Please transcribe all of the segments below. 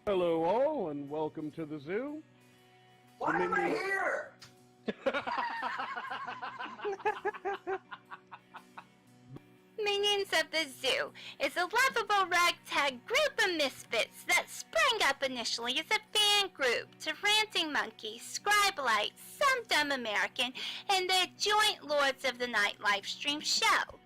Hello, all, and welcome to the zoo. Why am I here? Minions of the Zoo is a lovable ragtag group of misfits that sprang up initially as a fan group to Ranting Monkey, Scribelite, Some Dumb American, and their joint Lords of the Night livestream show.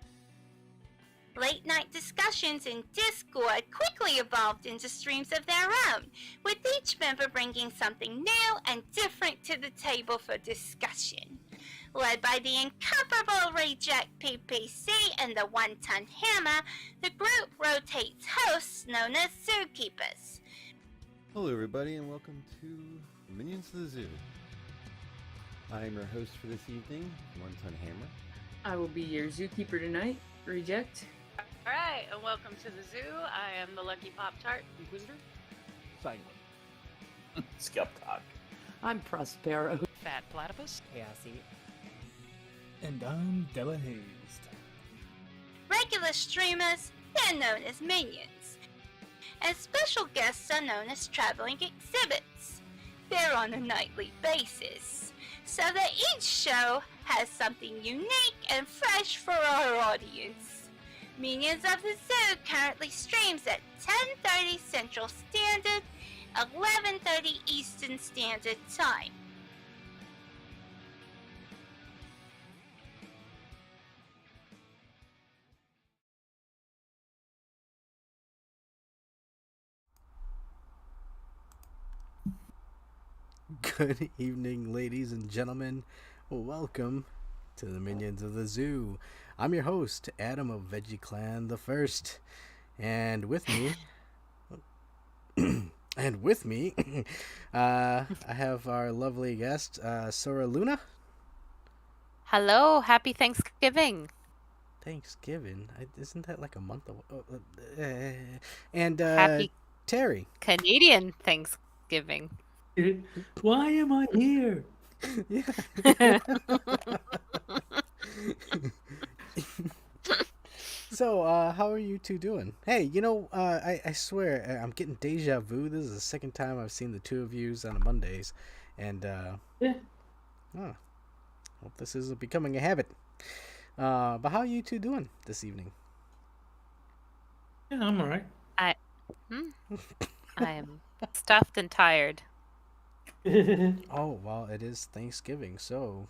Late night discussions in Discord quickly evolved into streams of their own, with each member bringing something new and different to the table for discussion. Led by the incomparable Reject PPC and the One-Ton Hammer, the group rotates hosts known as Zookeepers. Hello everybody and welcome to Minions of the Zoo. I am your host for this evening, One-Ton Hammer. I will be your zookeeper tonight, Reject. Alright, and welcome to the zoo. I am the Lucky Pop-Tart Inquisitor. Sanguine. Skep, Tock. I'm Prospero. Fat Platypus. Chaosy. And I'm Delahazed. Regular streamers, they're known as minions. And special guests are known as traveling exhibits. They're on a nightly basis, so that each show has something unique and fresh for our audience. Minions of the Zoo currently streams at 10:30 Central Standard, 11:30 Eastern Standard Time. Good evening, ladies and gentlemen. Welcome to the Minions of the Zoo. I'm your host, Adam of Veggie Clan the First, and with me, I have our lovely guest, Sora Luna. Hello, happy Thanksgiving. Thanksgiving, isn't that like a month away? And Happy Terry. Canadian Thanksgiving. Why am I here? Yeah. So, how are you two doing? Hey, I swear, I'm getting deja vu. This is the second time I've seen the two of yous on Mondays, and Yeah. Hope this is becoming a habit. But how are you two doing this evening? Yeah, I'm alright. I am stuffed and tired. Oh, well, it is Thanksgiving, so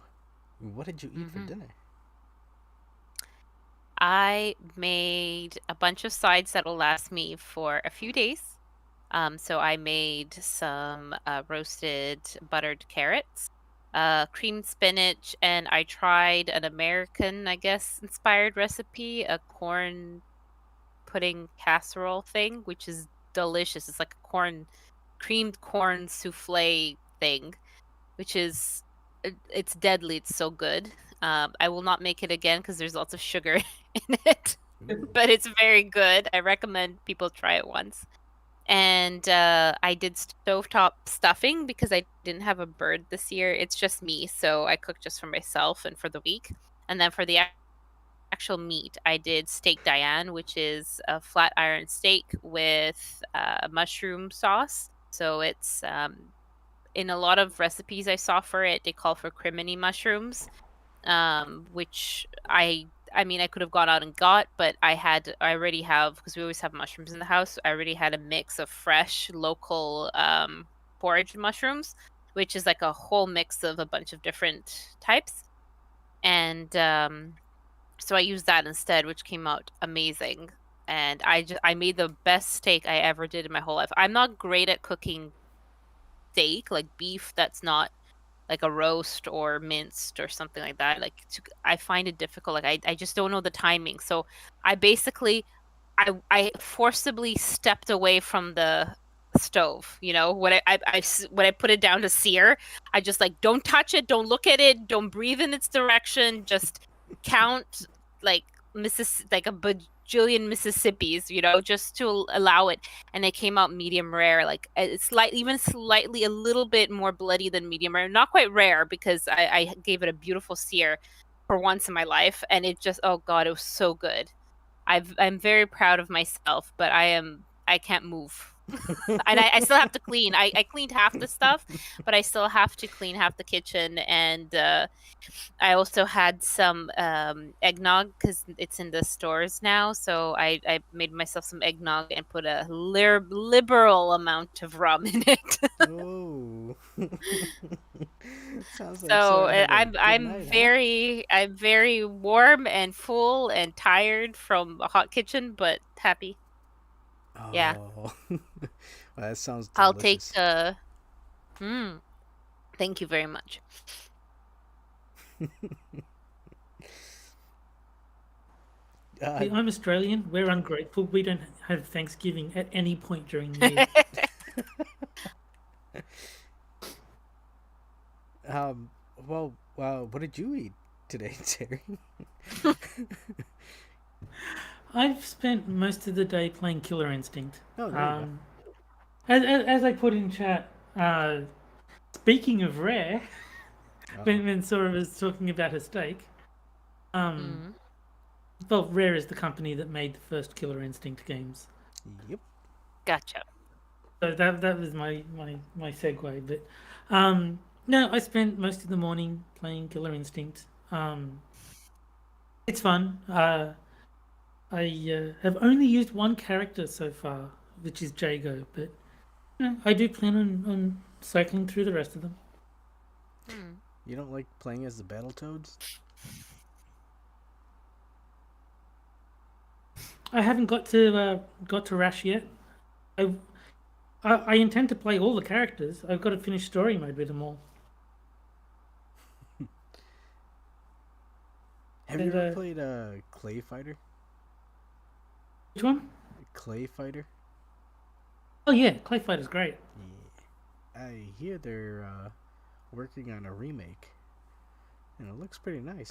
what did you eat for dinner? I made a bunch of sides that will last me for a few days. So I made some roasted buttered carrots, creamed spinach, and I tried an American, I guess, inspired recipe, a corn pudding casserole thing, which is delicious. It's like a creamed corn souffle thing, which is, it's deadly. It's so good. I will not make it again because there's lots of sugar in it, but it's very good. I recommend people try it once. And I did stovetop stuffing because I didn't have a bird this year. It's just me, so I cooked just for myself and for the week. And then for the actual meat, I did steak Diane, which is a flat iron steak with mushroom sauce. So it's in a lot of recipes I saw for it, they call for crimini mushrooms, which I mean, I could have gone out and got, but I already have, because we always have mushrooms in the house. I already had a mix of fresh, local foraged mushrooms, which is like a whole mix of a bunch of different types. And so I used that instead, which came out amazing. And I made the best steak I ever did in my whole life. I'm not great at cooking steak, like beef that's not like a roast or minced or something like that. Like I find it difficult. Like I just don't know the timing. So I basically I forcibly stepped away from the stove. You know, when I put it down to sear, I just like, don't touch it, don't look at it, don't breathe in its direction, just count like like a bajillion Mississippis, you know, just to allow it. And it came out medium rare. Like it's even slightly a little bit more bloody than medium rare. Not quite rare because I gave it a beautiful sear for once in my life, and it just, oh god, it was so good. I'm very proud of myself, but I can't move. And I still have to clean. I cleaned half the stuff, but I still have to clean half the kitchen. And I also had some eggnog because it's in the stores now. So I made myself some eggnog and put a liberal amount of rum in it. Oh. Sounds like So Sora had a I'm good I'm night, huh? very I'm very warm and full and tired from a hot kitchen, but happy. Yeah. Oh. Well, that sounds I'll take delicious. Thank you very much. Uh, I'm Australian. We're ungrateful. We don't have Thanksgiving at any point during the year. well, what did you eat today, Terry? I've spent most of the day playing Killer Instinct. Oh, there you As I put in chat, speaking of Rare, go. when Sora was talking about her steak, well, Rare is the company that made the first Killer Instinct games. Yep. Gotcha. So that was my segue. But no, I spent most of the morning playing Killer Instinct. It's fun. I have only used one character so far, which is Jago, but I do plan on cycling through the rest of them. You don't like playing as the Battletoads? I haven't got to Rash yet. I intend to play all the characters. I've got to finish story mode with them all. Have you ever played Clay Fighter? Which one? Clay Fighter? Oh yeah, Clay Fighter's great. Yeah. I hear they're working on a remake, and it looks pretty nice.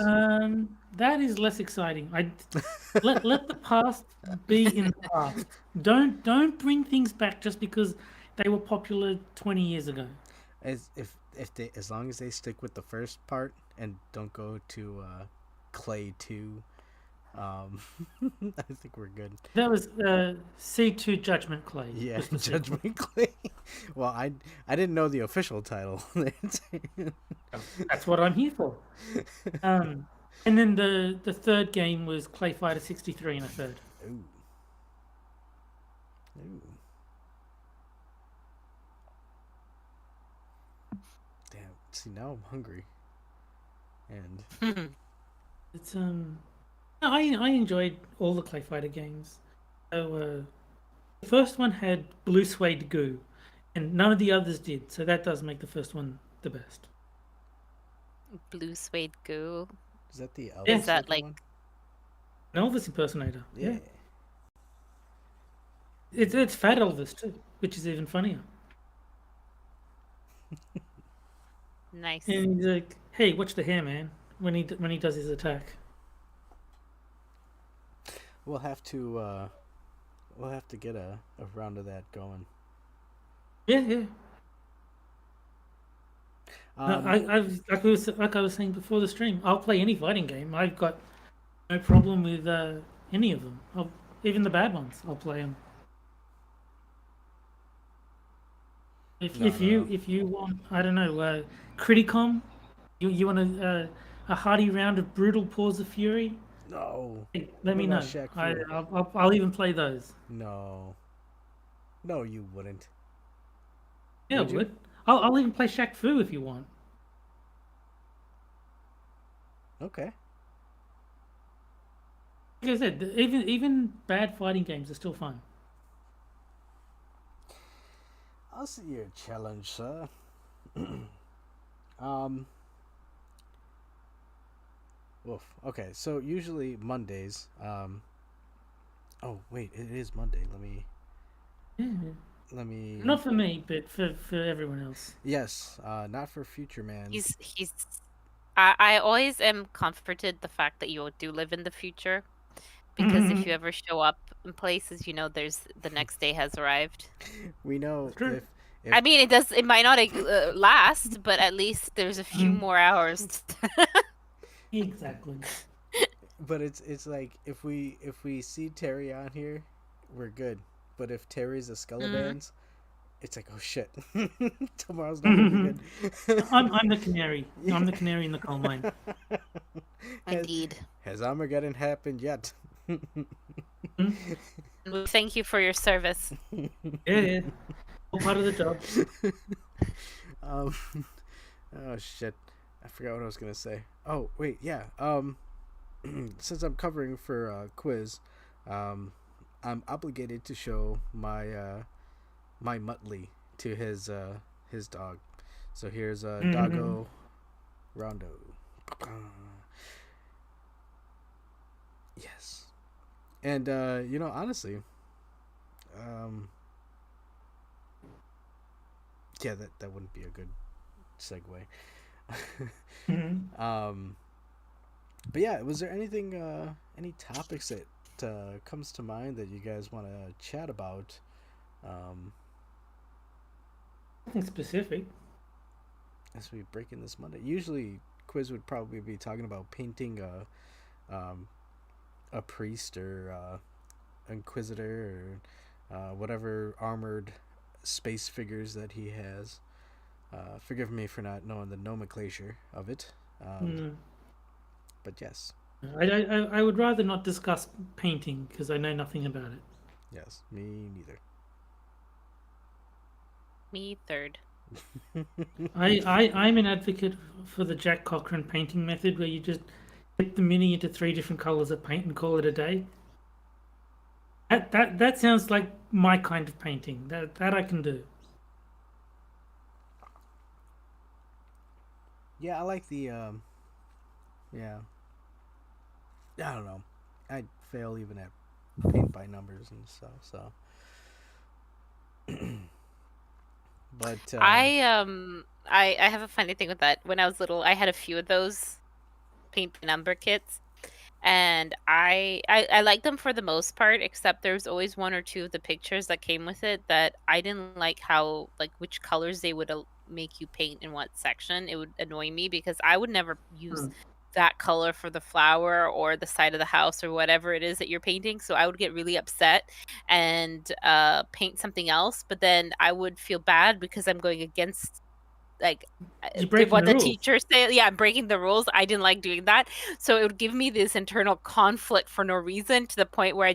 That is less exciting. Let the past be in the past. Don't bring things back just because they were popular 20 years ago. As long as they stick with the first part and don't go to Clay 2, I think we're good. That was C2 Judgment Clay. Yeah, was the Judgment Clay. Well, I didn't know the official title. That's what I'm here for. And then the third game was Clay Fighter 63 and a third. Ooh. Ooh. Damn. See, now I'm hungry. And It's I enjoyed all the Clay Fighter games. So the first one had blue suede goo, and none of the others did. So that does make the first one the best. Blue suede goo. is that the Elvis Is that looking like- An Elvis impersonator. one? Yeah. It's Fat Elvis too, which is even funnier. Nice. And he's like, "Hey, watch the hair, man!" When he does his attack. We'll have to get a round of that going. Yeah. I've like I was saying before the stream, I'll play any fighting game. I've got no problem with any of them. Even the bad ones, I'll play them. If you want, I don't know, Criticom, you want a hearty round of brutal Paws of Fury? No. Hey, let me What know. about Shaq Fu? I'll even play those. No. No, you wouldn't. Yeah, I Would you? would. I'll even play Shaq Fu if you want. Okay. Like I said, even bad fighting games are still fun. I'll see your challenge, sir. Woof. Okay, so usually Mondays. Oh wait, it is Monday. Let me. Not for me, but for everyone else. Yes. Not for Future Man. He's. I always am comforted the fact that you do live in the future, because if you ever show up in places, there's the next day has arrived. We know True. if I mean, it might not last, but at least there's a few more hours. Exactly. but it's like if we see Terry on here, we're good. but if Terry's a Skellabands, it's like, oh shit, tomorrow's not gonna be good. I'm the canary. I'm the canary in the coal mine. Indeed. Has Armageddon happened yet? We thank you for your service. Yeah. All part of the job. Oh shit, I forgot what I was gonna say. Oh wait, yeah. Since I'm covering for quiz, I'm obligated to show my my Muttley to his dog. So here's Doggo Rondo. Yes, and honestly, yeah, that wouldn't be a good segue. But yeah, was there anything, any topics that comes to mind that you guys want to chat about? Nothing specific. As we break in this Monday, usually quiz would probably be talking about painting a priest or Inquisitor or whatever armored space figures that he has. Forgive me for not knowing the nomenclature of it. But yes. I would rather not discuss painting because I know nothing about it. Yes, me neither. Me third. I'm an advocate for the Jack Cochran painting method where you just dip the mini into 3 different colors of paint and call it a day. That sounds like my kind of painting. That I can do. Yeah, I like the yeah. I don't know. I fail even at paint by numbers and stuff, so but I have a funny thing with that. When I was little, I had a few of those paint by number kits, and I liked them for the most part, except there's always 1 or 2 of the pictures that came with it that I didn't like how, like, which colors they would make you paint in what section. It would annoy me because I would never use that color for the flower or the side of the house or whatever it is that you're painting. So I would get really upset and paint something else, but then I would feel bad because I'm going against like what the teachers say. Yeah, I'm breaking the rules. I didn't like doing that, so it would give me this internal conflict for no reason, to the point where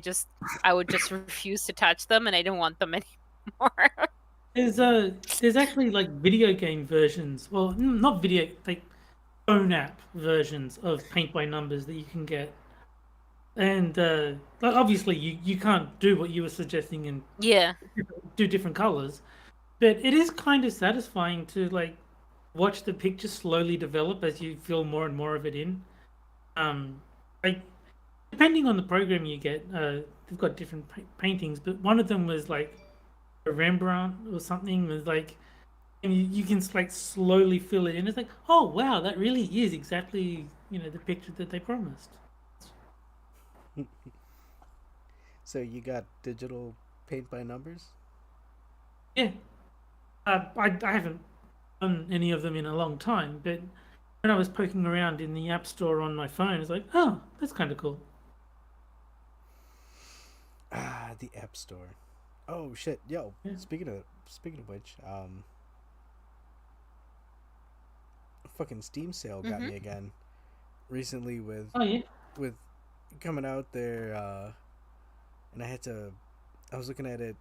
I would just refuse to touch them, and I didn't want them anymore. There's actually like video game versions. Well, not video, like phone app versions of paint by numbers that you can get, and obviously you can't do what you were suggesting and do different colors. But it is kind of satisfying to like watch the picture slowly develop as you fill more and more of it in. Like depending on the program you get, they've got different paintings. But one of them was like a Rembrandt or something. Was like, and you can like slowly fill it in. It's like, oh wow, that really is exactly the picture that they promised. So you got digital paint by numbers? Yeah. I haven't done any of them in a long time, but when I was poking around in the App Store on my phone, it's like, oh, that's kind of cool. The App Store. Oh shit, yo! Yeah. Speaking of which, fucking Steam sale got me again recently with with coming out there, and I was looking at it.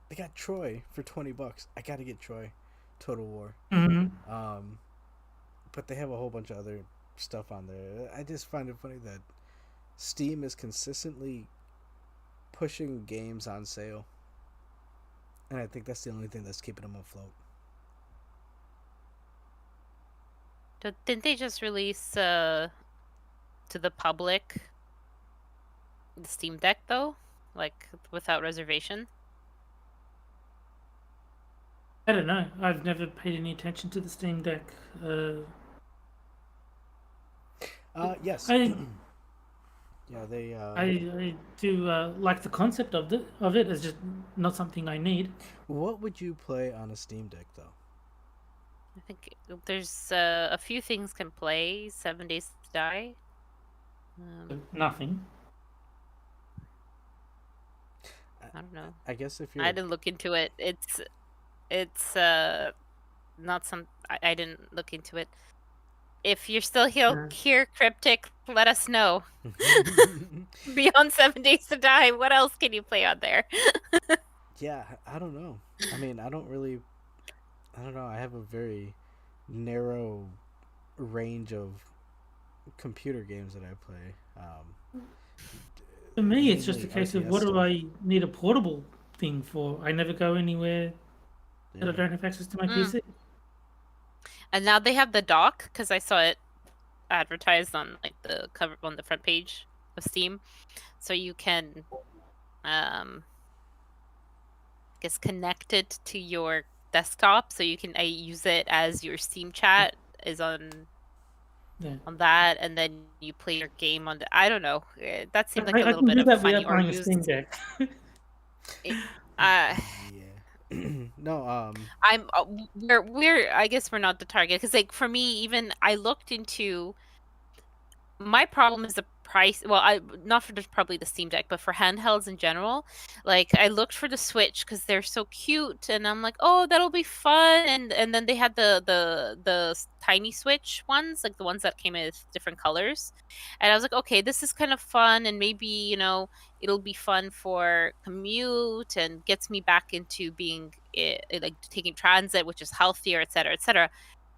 They got Troy for $20. I gotta get Troy, Total War. But they have a whole bunch of other stuff on there. I just find it funny that Steam is consistently pushing games on sale, and I think that's the only thing that's keeping them afloat. Didn't they just release to the public the Steam Deck though, like without reservation? I don't know. I've never paid any attention to the Steam Deck. Yes. Yeah, they. I do like the concept of it. It's just not something I need. What would you play on a Steam Deck, though? I think there's a few things can play. 7 Days to Die. Nothing. I don't know. I guess if you're I didn't look into it. It's not some. I didn't look into it. If you're still here, Cryptic, let us know. Beyond 7 Days to Die, what else can you play on there? Yeah, I don't know. I mean, I don't know. I have a very narrow range of computer games that I play. For me, it's just a mainly case of RTS what do stuff. I need a portable thing for? I never go anywhere that I Yeah. don't have access to my Mm. PC. And now they have the dock because I saw it advertised on like the cover on the front page of Steam, so you can, I guess, connect it to your desktop, so you can use it as your Steam chat is on Yeah. that, and then you play your game on the. I don't know. That seemed like a I little can bit do of that funny without or buying a used. Steam Deck. Uh, Yeah. No. I'm we're I guess we're not the target because like for me even I looked into my problem is the price. Well, I not for probably the Steam Deck, but for handhelds in general. Like I looked for the Switch because they're so cute, and I'm like, oh, that'll be fun. And then they had the tiny Switch ones, like the ones that came in with different colors. And I was like, okay, this is kind of fun, and maybe it'll be fun for commute and gets me back into being like taking transit, which is healthier, etc., etc.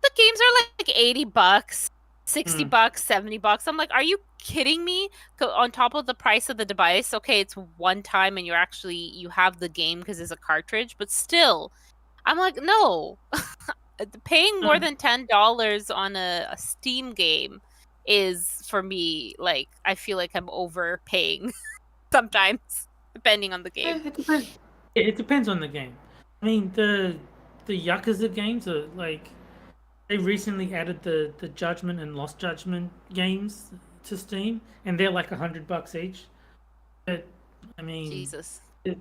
The games are like $80. $60, $70. I'm like, are you kidding me? On top of the price of the device, okay, it's one time and you have the game because it's a cartridge, but still, I'm like, no. Paying more than $10 on a Steam game is for me like I feel like I'm overpaying sometimes, depending on the game. It depends. It depends on the game. I mean, the Yakuza games are like they recently added the Judgment and Lost Judgment games to Steam, and they're like $100 each. But I mean, Jesus. they're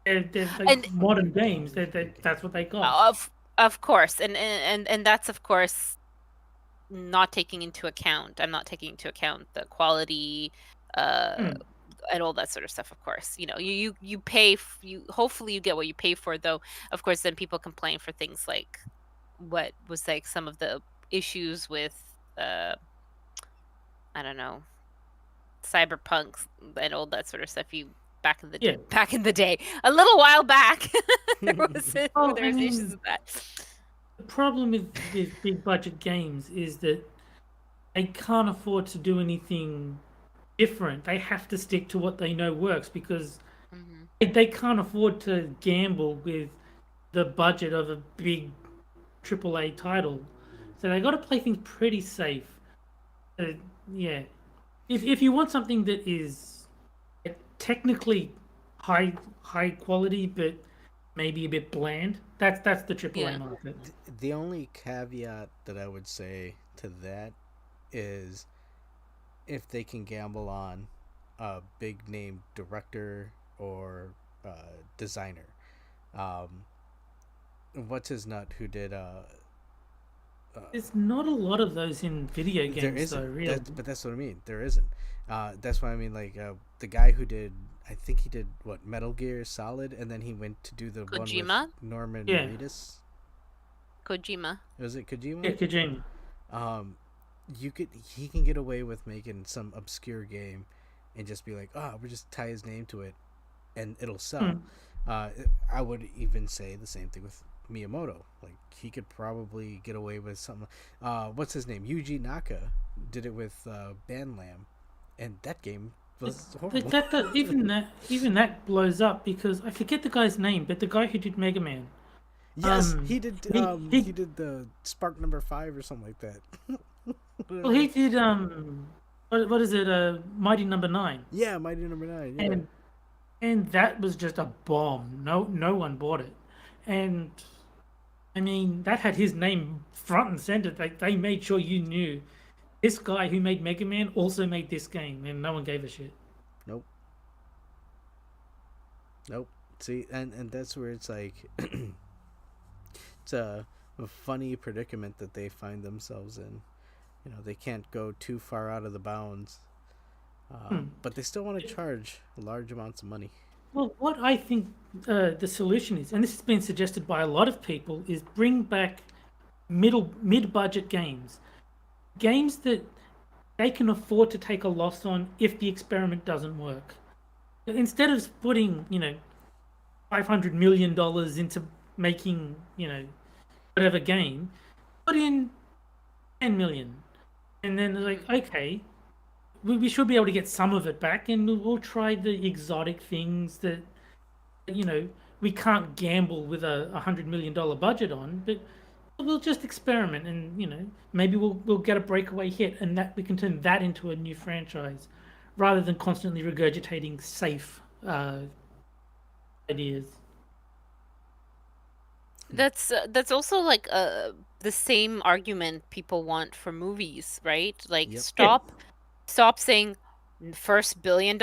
like And modern games. That's what they got. of course, and that's of course not taking into account. I'm not taking into account the quality, and all that sort of stuff. Of course, you pay. Hopefully you get what you pay for. Though, of course, then people complain for things like what was like some of the issues with I don't know, cyberpunk and all that sort of stuff. Back in the day, a little while back, there was issues with that. The problem with big budget games is that they can't afford to do anything different. They have to stick to what they know works because they can't afford to gamble with the budget of a big AAA title. So they got to play things pretty safe. Yeah. If you want something that is technically high quality but maybe a bit bland, that's the AAA market. The only caveat that I would say to that is if they can gamble on a big name director or designer. What's his nut who did There's not a lot of those in video games, there isn't, though, really. but that's what I mean. There isn't. That's why I mean, like the guy who did, I think he did what, Metal Gear Solid, and then he went to do the Kojima? one with Norman Reedus. Kojima. Was it Kojima? Yeah, Kojima. He can get away with making some obscure game, and just be like, we'll just tie his name to it, and it'll sell. I would even say the same thing with Miyamoto. Like he could probably get away with something. What's his name? Yuji Naka did it with Bandlam, and that game was horrible. Even that blows up because I forget the guy's name, but the guy who did Mega Man. Yes, he did. He did the Spark number 5 or something like that. Well, he did. What is it? Mighty Number 9. Yeah, Mighty Number 9. Yeah. And that was just a bomb. No one bought it, and I mean that had his name front and center. They made sure you knew this guy who made Mega Man also made this game, and no one gave a shit. Nope. See, and that's where it's like it's a funny predicament that they find themselves in. They can't go too far out of the bounds, but they still want to charge large amounts of money. Well, what I think the solution is, and this has been suggested by a lot of people, is bring back mid-budget games that they can afford to take a loss on if the experiment doesn't work. Instead of putting, $500 million into making, whatever game, put in 10 million, and then like, okay, we should be able to get some of it back, and we'll try the exotic things that we can't gamble with a $100 million budget on, but we'll just experiment, and maybe we'll get a breakaway hit, and that we can turn that into a new franchise, rather than constantly regurgitating safe ideas. That's also like the same argument people want for movies, right? Like Yep. stop saying first $1 billion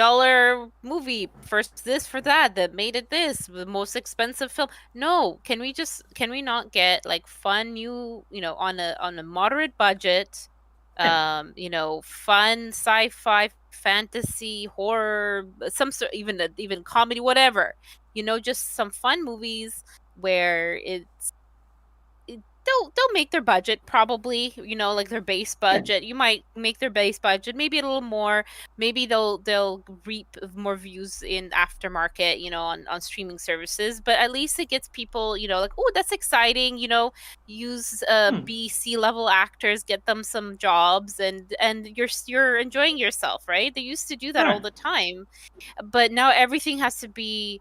movie, first this for that made it this, the most expensive film. No, can we not get like fun new, on a moderate budget, fun sci-fi, fantasy, horror, some sort, even comedy, whatever, just some fun movies where they'll make their budget, probably, like their base budget. You might make their base budget maybe a little more. Maybe they'll reap more views in aftermarket, on streaming services. But at least it gets people, like, oh, that's exciting. Use B-C level actors, get them some jobs, and you're enjoying yourself, right? They used to do that all Right. the time, but now everything has to be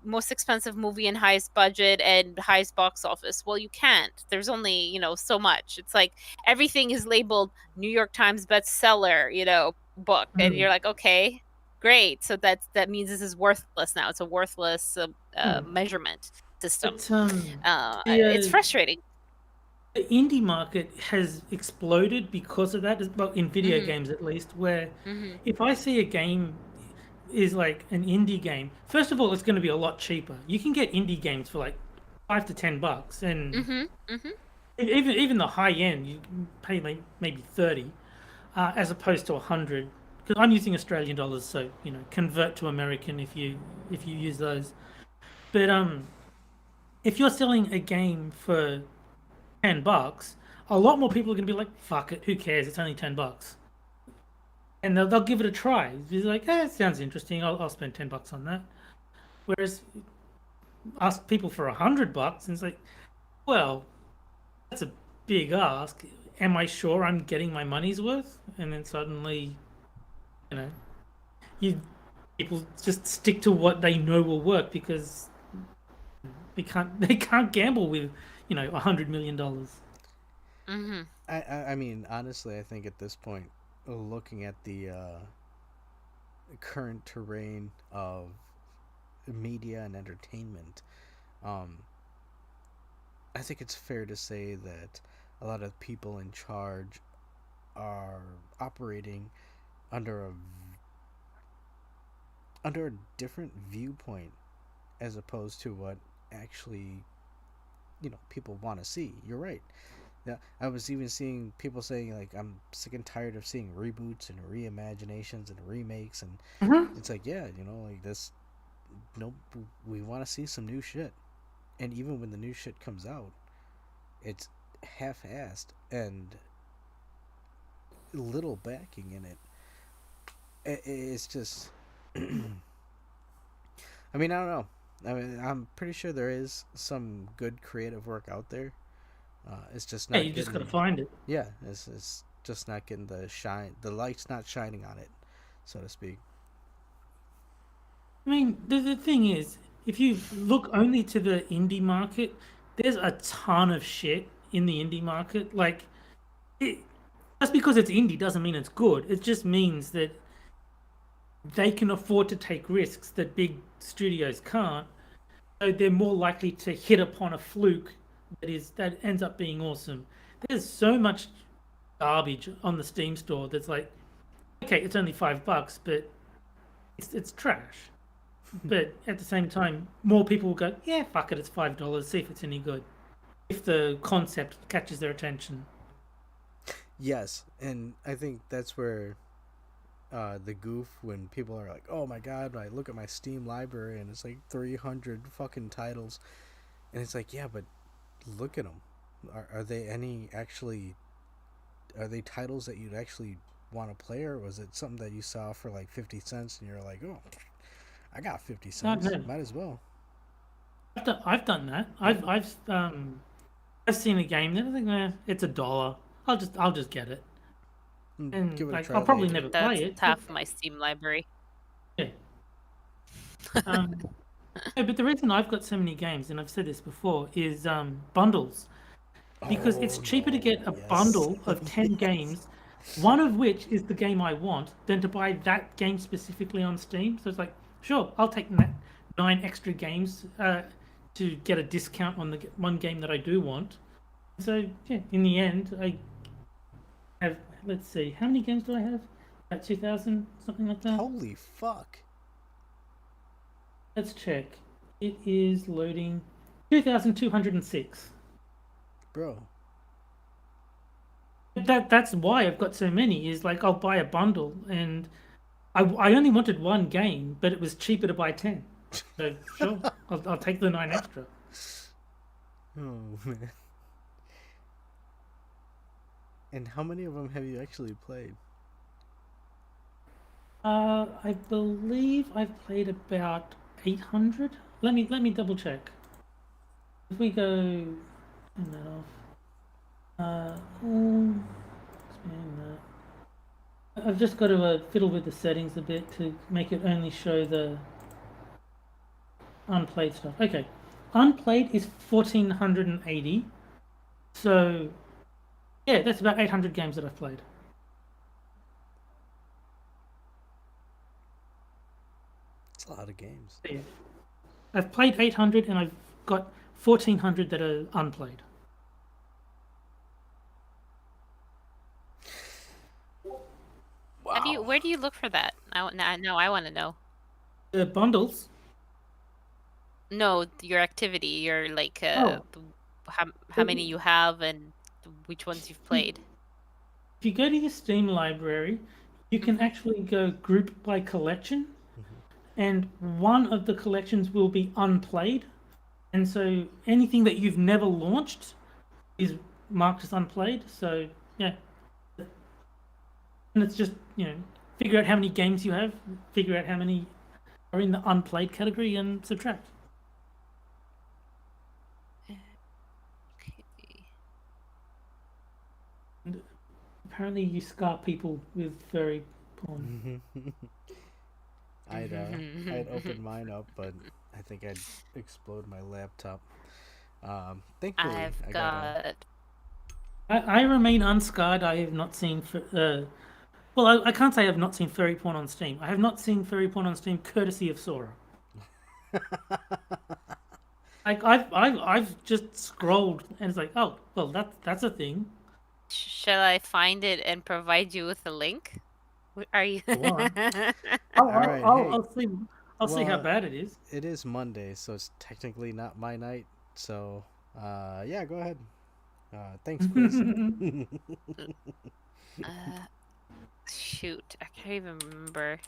most expensive movie and highest budget and highest box office. Well, you can't. There's only, so much. It's like everything is labeled New York Times bestseller, book. And you're like, okay, great. So that means this is worthless now. It's a worthless measurement system. But, it's frustrating. the indie market has exploded because of that, well, in video Mhm. games at least, where Mhm. if I see a game is like an indie game, first of all, it's going to be a lot cheaper. You can get indie games for like $5 to $10, and Mhm. Mhm. even the high end, you can pay like maybe 30, as opposed to 100. Because I'm using Australian dollars, so convert to American if you use those. But if you're selling a game for $10, a lot more people are going to be like, "Fuck it, who cares? It's only $10." And they'll give it a try. It's like, it sounds interesting. I'll spend $10 on that. Whereas ask people for $100, and it's like, well, that's a big ask. Am I sure I'm getting my money's worth? And then suddenly, you people just stick to what they know will work, because they can't gamble with $100 million. Mhm. I mean, honestly, I think at this point, looking at the current terrain of media and entertainment, I think it's fair to say that a lot of people in charge are operating under a different viewpoint, as opposed to what actually people want to see. You're right. Yeah, I was even seeing people saying, like, I'm sick and tired of seeing reboots and reimaginations and remakes, and it's like, yeah, like this. Nope, we want to see some new shit, and even when the new shit comes out, it's half-assed and little backing in it. It's just, I mean, I don't know. I mean, I'm pretty sure there is some good creative work out there. It's just not. Yeah, you just got to find it. Yeah, it's just not getting the shine. The light's not shining on it, so to speak. I mean, the thing is, if you look only to the indie market, there's a ton of shit in the indie market. Like, just because it's indie doesn't mean it's good. It just means that they can afford to take risks that big studios can't. So they're more likely to hit upon a fluke that ends up being awesome. There's so much garbage on the Steam store that's like, okay, it's only $5, but it's trash. But at the same time, more people will go, yeah, fuck it, it's $5. See if it's any good. If the concept catches their attention. Yes, and I think that's where the goof when people are like, "Oh my god!" I look at my Steam library and it's like 300 fucking titles, and it's like, yeah, but look at them. Are they are they titles that you'd actually want to play, or was it something that you saw for like 50 cents and you're like, oh, I got 50 cents, no. might as well. I've done that. I've seen a game that I think, it's $1. I'll just get it, and Give it a like try I'll probably later. never That's play it. half my Steam library. Yeah. Yeah, but the reason I've got so many games, and I've said this before, is bundles. Because it's cheaper to get a bundle of 10 games, one of which is the game I want, than to buy that game specifically on Steam. So it's like, sure, I'll take 9 extra games to get a discount on the one game that I do want. So, yeah, in the end, I have, let's see, how many games do I have? About 2,000, something like that? Holy fuck. Let's check. It is loading 2,206. Bro. That's why I've got so many, is like I'll buy a bundle, and I only wanted one game, but it was cheaper to buy 10. So sure, I'll take the 9 extra. Oh man. And how many of them have you actually played? I believe I've played about 800. Let me double check. If we go, turn that off. Expand that. I've just got to fiddle with the settings a bit to make it only show the unplayed stuff. Okay, unplayed is 1,480. So, yeah, that's about 800 games that I've played. It's a lot of games. Yeah. I've played 800 and I've got 1,400 that are unplayed. Wow. Where do you look for that? I want to know. The bundles. No, your activity. Your like how many you have and which ones you've played. If you go to your Steam library, you can actually go group by collection, and one of the collections will be unplayed, and so anything that you've never launched is marked as unplayed. So yeah, and it's just, figure out how many games you have, figure out how many are in the unplayed category, and subtract. Okay. And apparently you scar people with furry porn. I'd open mine up, but I think I'd explode my laptop. Thankfully, I've got. I remain unscarred. I have not seen. Well, I can't say I have not seen furry porn on Steam. I have not seen furry porn on Steam courtesy of Sora. Like I've just scrolled and it's like, oh, well, that's a thing. Shall I find it and provide you with a link? Are you? I'll see how bad it is. It is Monday, so it's technically not my night. So, yeah, go ahead. Thanks, Chris. Shoot, I can't even remember.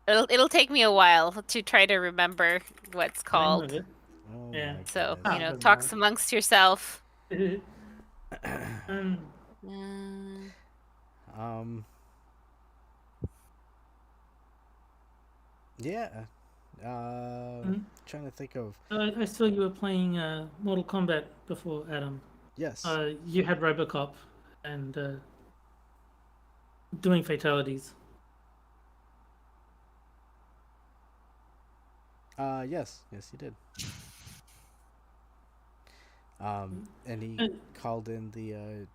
It'll take me a while to try to remember what's called. Oh Yeah. So goodness. talk amongst yourself. Yeah. Trying to think of. I saw you were playing Mortal Kombat before, Adam. Yes. You had Robocop and doing fatalities. Yes, you did. And he called in the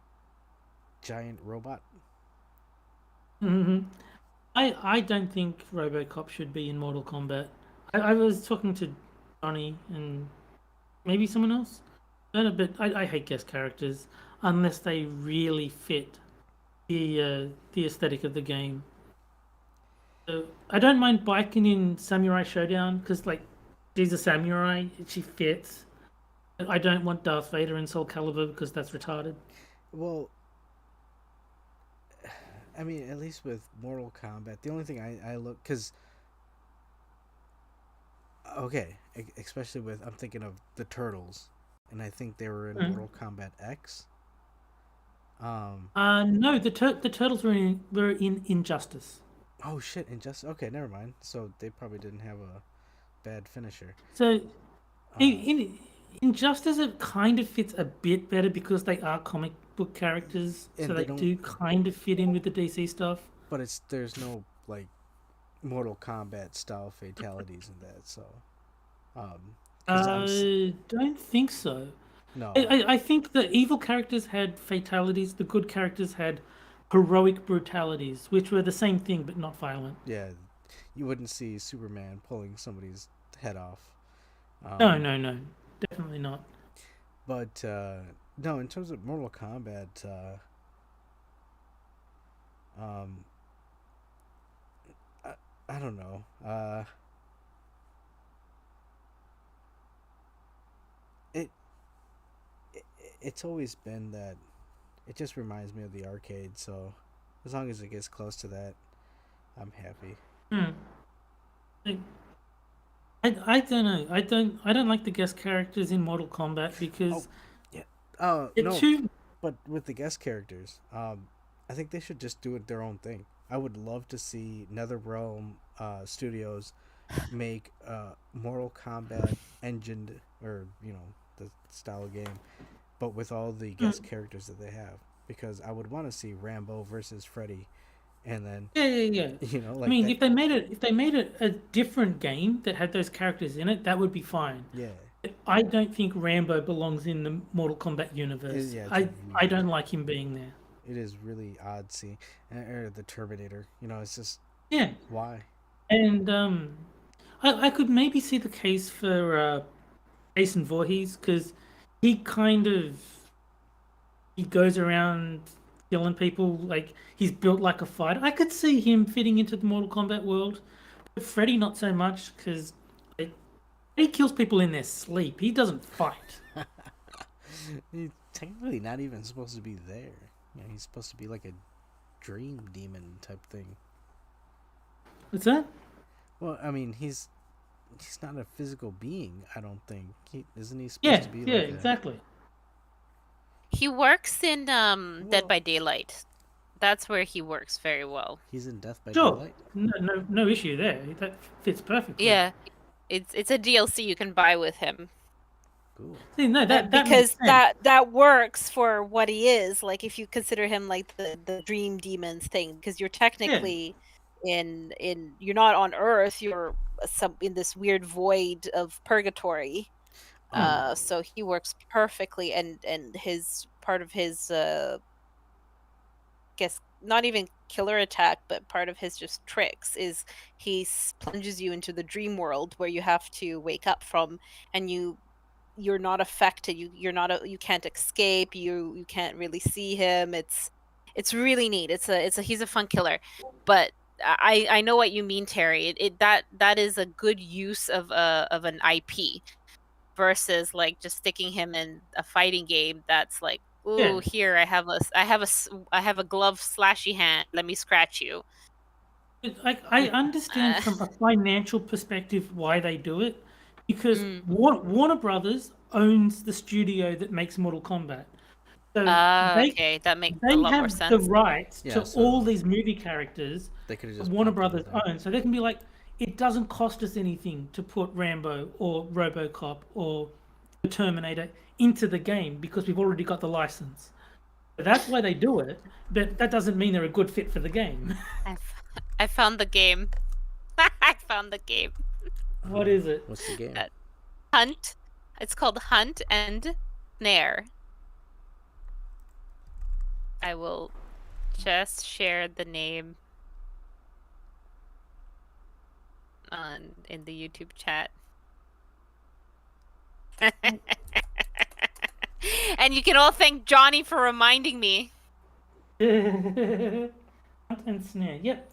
giant robot. Mm-hmm. I don't think Robocop should be in Mortal Kombat. I was talking to Johnny and maybe someone else, but I hate guest characters unless they really fit the aesthetic of the game. So I don't mind biking in Samurai Showdown because, like, she's a samurai, she fits. I don't want Darth Vader in Soul Calibur because that's retarded. Well, I mean, at least with Mortal Kombat, the only thing I look because okay, especially with I'm thinking of the Turtles, and I think they were in Mm. Mortal Kombat X. No, the turtles were in Injustice. Oh shit, Injustice. Okay, never mind. So they probably didn't have a bad finisher. So Uh, in Injustice, it kind of fits a bit better because they are comic book characters, so and they they don't, do kind of fit in with the DC stuff. but there's no like Mortal Kombat style fatalities in that. So, 'cause Don't think so. no, I think the evil characters had fatalities, the good characters had heroic brutalities, which were the same thing but not violent. yeah, you wouldn't see Superman pulling somebody's head off. No, definitely not. But no, in terms of Mortal Kombat, um, I don't know. It, it it's always been that. It just reminds me of the arcade. So as long as it gets close to that, I'm happy. Hmm. I don't know. I don't like the guest characters in Mortal Kombat because Yeah. they're No. too. But with the guest characters, I think they should just do it their own thing. I would love to see NetherRealm Studios make Mortal Kombat engined, or the style of game, but with all the guest characters that they have, because I would want to see Rambo versus Freddy, and then Yeah. I like mean, that. if they made it a different game that had those characters in it, that would be fine. Yeah, I don't think Rambo belongs in the Mortal Kombat universe. yeah, it's I weird. don't like him being there. It is really odd seeing, or the Terminator. It's just Yeah, why. and I could maybe see the case for Jason Voorhees because he kind of he goes around killing people like he's built like a fighter. I could see him fitting into the Mortal Kombat world, but Freddy not so much because he kills people in their sleep. He doesn't fight. He's technically not even supposed to be there. He's supposed to be like a dream demon type thing. What's that? Well, I mean, he's not a physical being. I don't think. Isn't he supposed Yeah, to be yeah, like exactly. He works in Well- Dead by Daylight. That's where he works very well. He's in Death by Sure, Daylight. no issue there. That fits perfectly. Yeah, it's a DLC you can buy with him. Cool. See, no, that Because makes sense. that works for what he is. Like if you consider him like the dream demons thing, because you're technically in you're not on Earth. You're in this weird void of purgatory. So he works perfectly, and his part of his guess not even killer attack, but part of his just tricks is he plunges you into the dream world where you have to wake up from, and you're not affected. You can't escape. You can't really see him. It's really neat. He's a fun killer, but I know what you mean, Terry. That is a good use of an IP versus like just sticking him in a fighting game that's like, ooh, Yeah. here I have a glove slashy hand. Let me scratch you. I understand from a financial perspective why they do it, because Mm. Warner Brothers owns the studio that makes Mortal Kombat. So they Okay, that makes a they lot more have sense. the rights Yeah, to so all these movie characters They could have that just Warner popped them Brothers there. own. So they can be like, it doesn't cost us anything to put Rambo or RoboCop or the Terminator into the game because we've already got the license. So that's why they do it, but that doesn't mean they're a good fit for the game. I found the game. I found the game. What is it? What's the game? Hunt. It's called Hunt and Snare. I will just share the name in the YouTube chat. And you can all thank Johnny for reminding me. Hunt and Snare. Yep.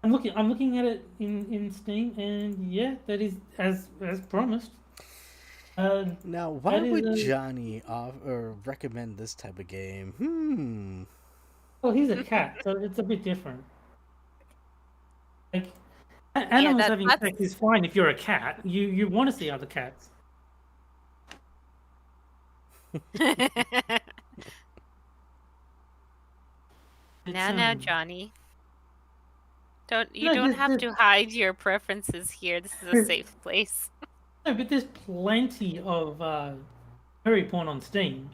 I'm looking at it in Steam, and yeah, that is as promised. Now, why that would is, Johnny recommend this type of game? Well, he's a cat, so it's a bit different. Like Yeah, animals having sex is fine if you're a cat. You want to see other cats. Now, Johnny. You No, don't have to hide your preferences here. This is a safe place. No, but there's plenty of furry porn on Steam.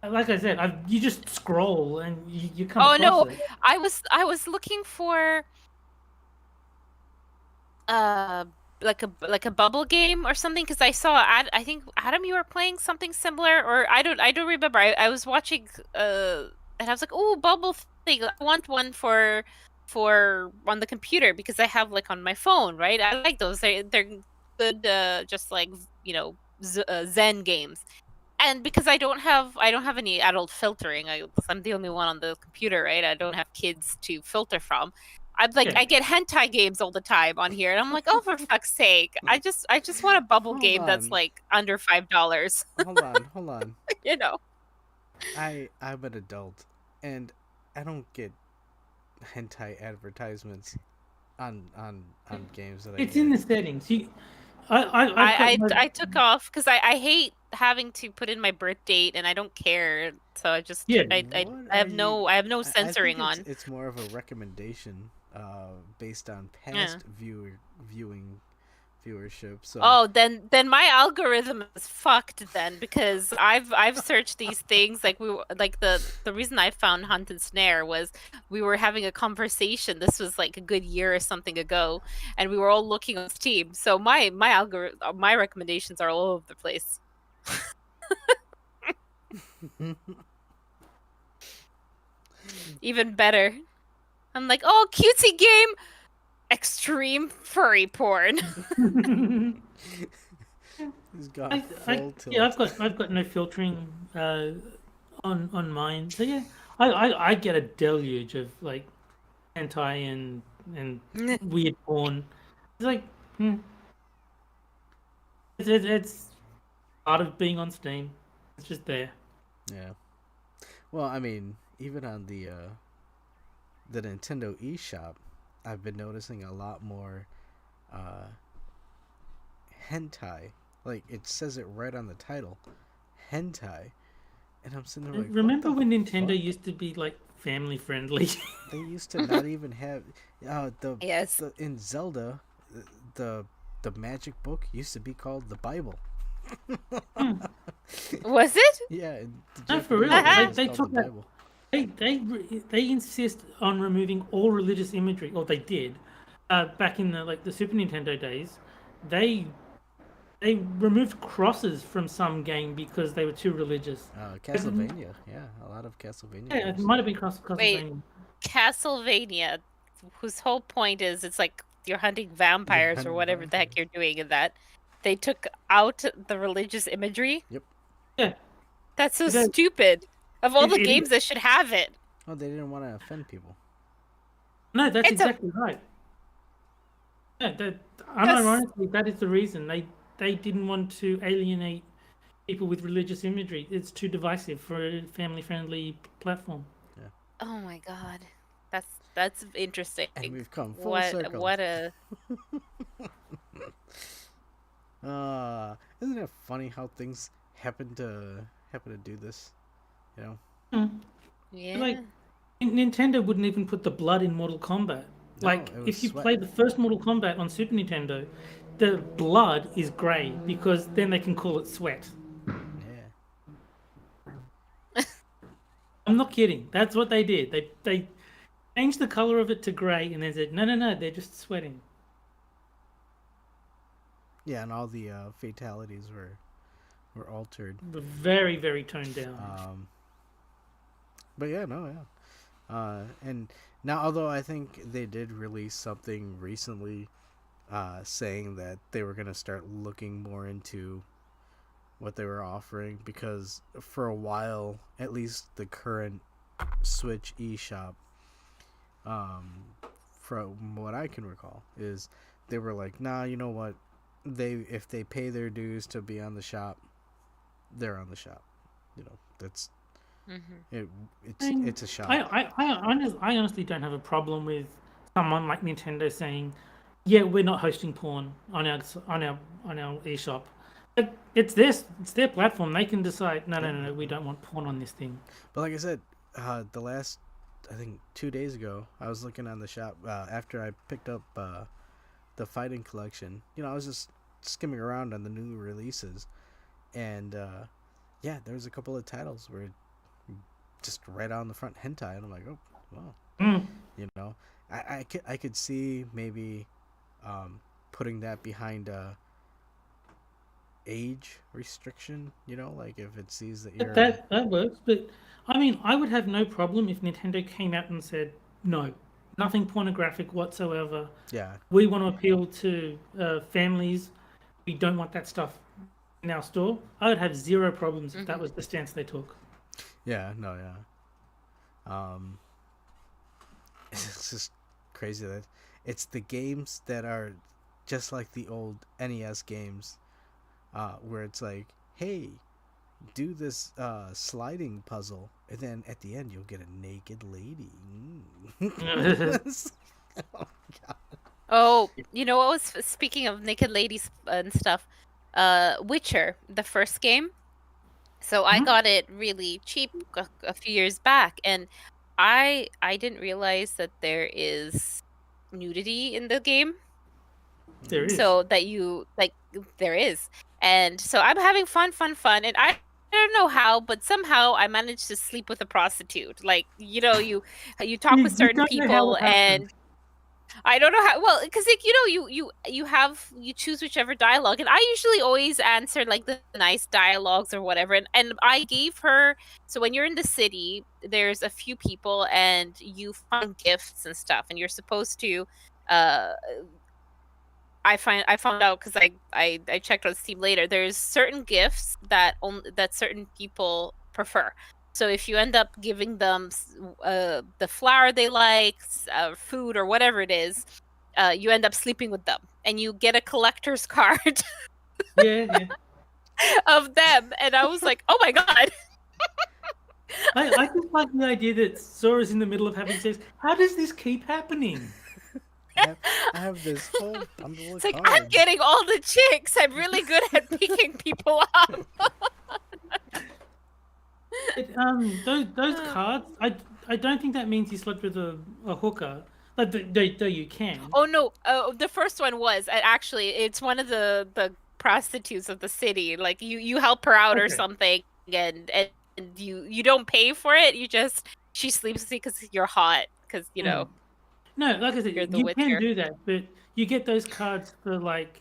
Like I said, you just scroll and you come across no, it. I was looking for like a bubble game or something because I saw I think Adam, you were playing something similar, or I don't remember. I was watching and I was like, oh, bubble thing. I want one for on the computer because I have like on my phone, right? I like those. They're good, just like Zen games. And because I don't have any adult filtering, I'm the only one on the computer, right? I don't have kids to filter from. I'm like, I get hentai games all the time on here, and I'm like, oh, for fuck's sake! I just want a bubble game that's like under $5. Hold on. I'm an adult, and I don't get hentai advertisements on games that It's in the settings. I took off because I hate having to put in my birth date, and I don't care. So I just I have no censoring on. It's more of a recommendation based on past viewership. So then my algorithm is fucked then, because I've searched these things like the reason I found Hunt and Snare was we were having a conversation. This was like a good year or something ago, and we were all looking on Steam. So my recommendations are all over the place. Even better. I'm like, oh, cutesy game, extreme furry porn. He's got full tilt. Yeah, I've got no filtering on mine. So yeah, I get a deluge of like hentai and weird porn. It's like it's part of being on Steam. It's just there. Yeah. Well, I mean, even on the Nintendo eShop, I've been noticing a lot more hentai. Like, it says it right on the title, hentai, and I'm sitting there like, remember when Nintendo used to be like family friendly? They used to not even have yes. In Zelda, the magic book used to be called the Bible. Was it? Yeah. No, for real. They took that. They insist on removing all religious imagery, or they did, back in the Super Nintendo days. They removed crosses from some game because they were too religious. Castlevania, yeah, a lot of Castlevania. Yeah, it might have been Castlevania. Wait, Castlevania, whose whole point is it's like you're hunting vampires or whatever the heck you're doing in that. They took out the religious imagery. Yep. Yeah. That's so stupid. Of all the games that should have it. Oh, they didn't want to offend people. No, that's exactly right. Yeah, unironically, that is the reason. They didn't want to alienate people with religious imagery. It's too divisive for a family-friendly platform. Yeah. Oh my god. That's interesting. And we've come full circle. What a... Isn't it funny how things happen to do this? You know? Yeah. Like, Nintendo wouldn't even put the blood in Mortal Kombat. Like, if you play the first Mortal Kombat on Super Nintendo, the blood is grey because then they can call it sweat. Yeah. I'm not kidding. That's what they did. They changed the color of it to grey and then said, no, they're just sweating. Yeah, and all the fatalities were altered. Very, very toned down. But yeah, and now, although I think they did release something recently saying that they were going to start looking more into what they were offering, because for a while, at least the current Switch eShop, from what I can recall, is they were like, nah, you know what? If they pay their dues to be on the shop, they're on the shop. You know, that's It's a shock. I honestly don't have a problem with someone like Nintendo saying, "Yeah, we're not hosting porn on our eShop." But it's their platform. They can decide. No, we don't want porn on this thing. But like I said, the last, I think 2 days ago, I was looking on the shop after I picked up the Fighting Collection. I was just skimming around on the new releases, and yeah, there was a couple of titles where just right on the front hentai, and I'm like, oh, wow. I could see maybe putting that behind age restriction, like if it sees that you're that works. But I mean, I would have no problem if Nintendo came out and said, no, nothing pornographic whatsoever. Yeah, we want to appeal to families. We don't want that stuff in our store. I would have zero problems if that was the stance they took. Yeah, no, yeah. It's just crazy that it's the games that are just like the old NES games, where it's like, hey, do this sliding puzzle, and then at the end you'll get a naked lady. Oh, God. Oh, you know what was speaking of naked ladies and stuff? Witcher, the first game. So I got it really cheap a few years back, and I didn't realize that there is nudity in the game. There is. So that there is, and so I'm having fun, and I don't know how, but somehow I managed to sleep with a prostitute. Like you talk with certain people, and I don't know how. Well, because you choose whichever dialogue, and I usually always answer like the nice dialogues or whatever. And I gave her. So when you're in the city, there's a few people, and you find gifts and stuff, and you're supposed to. I found out because I checked on Steam later. There's certain gifts that certain people prefer. So if you end up giving them the flower they like, food or whatever it is, you end up sleeping with them, and you get a collector's card yeah. of them. And I was like, oh my god. I just like the idea that Sora's in the middle of having sex. How does this keep happening? I have this whole bundle It's of like, cards. I'm getting all the chicks. I'm really good at picking people up. Those cards, I don't think that means you slept with a hooker. Like, though you can. Oh no! The first one was actually it's one of the prostitutes of the city. Like you help her out or something, and you don't pay for it. She sleeps with you because you're hot. Because No, like I said, You're the you Witcher. can do that, but you get those cards for like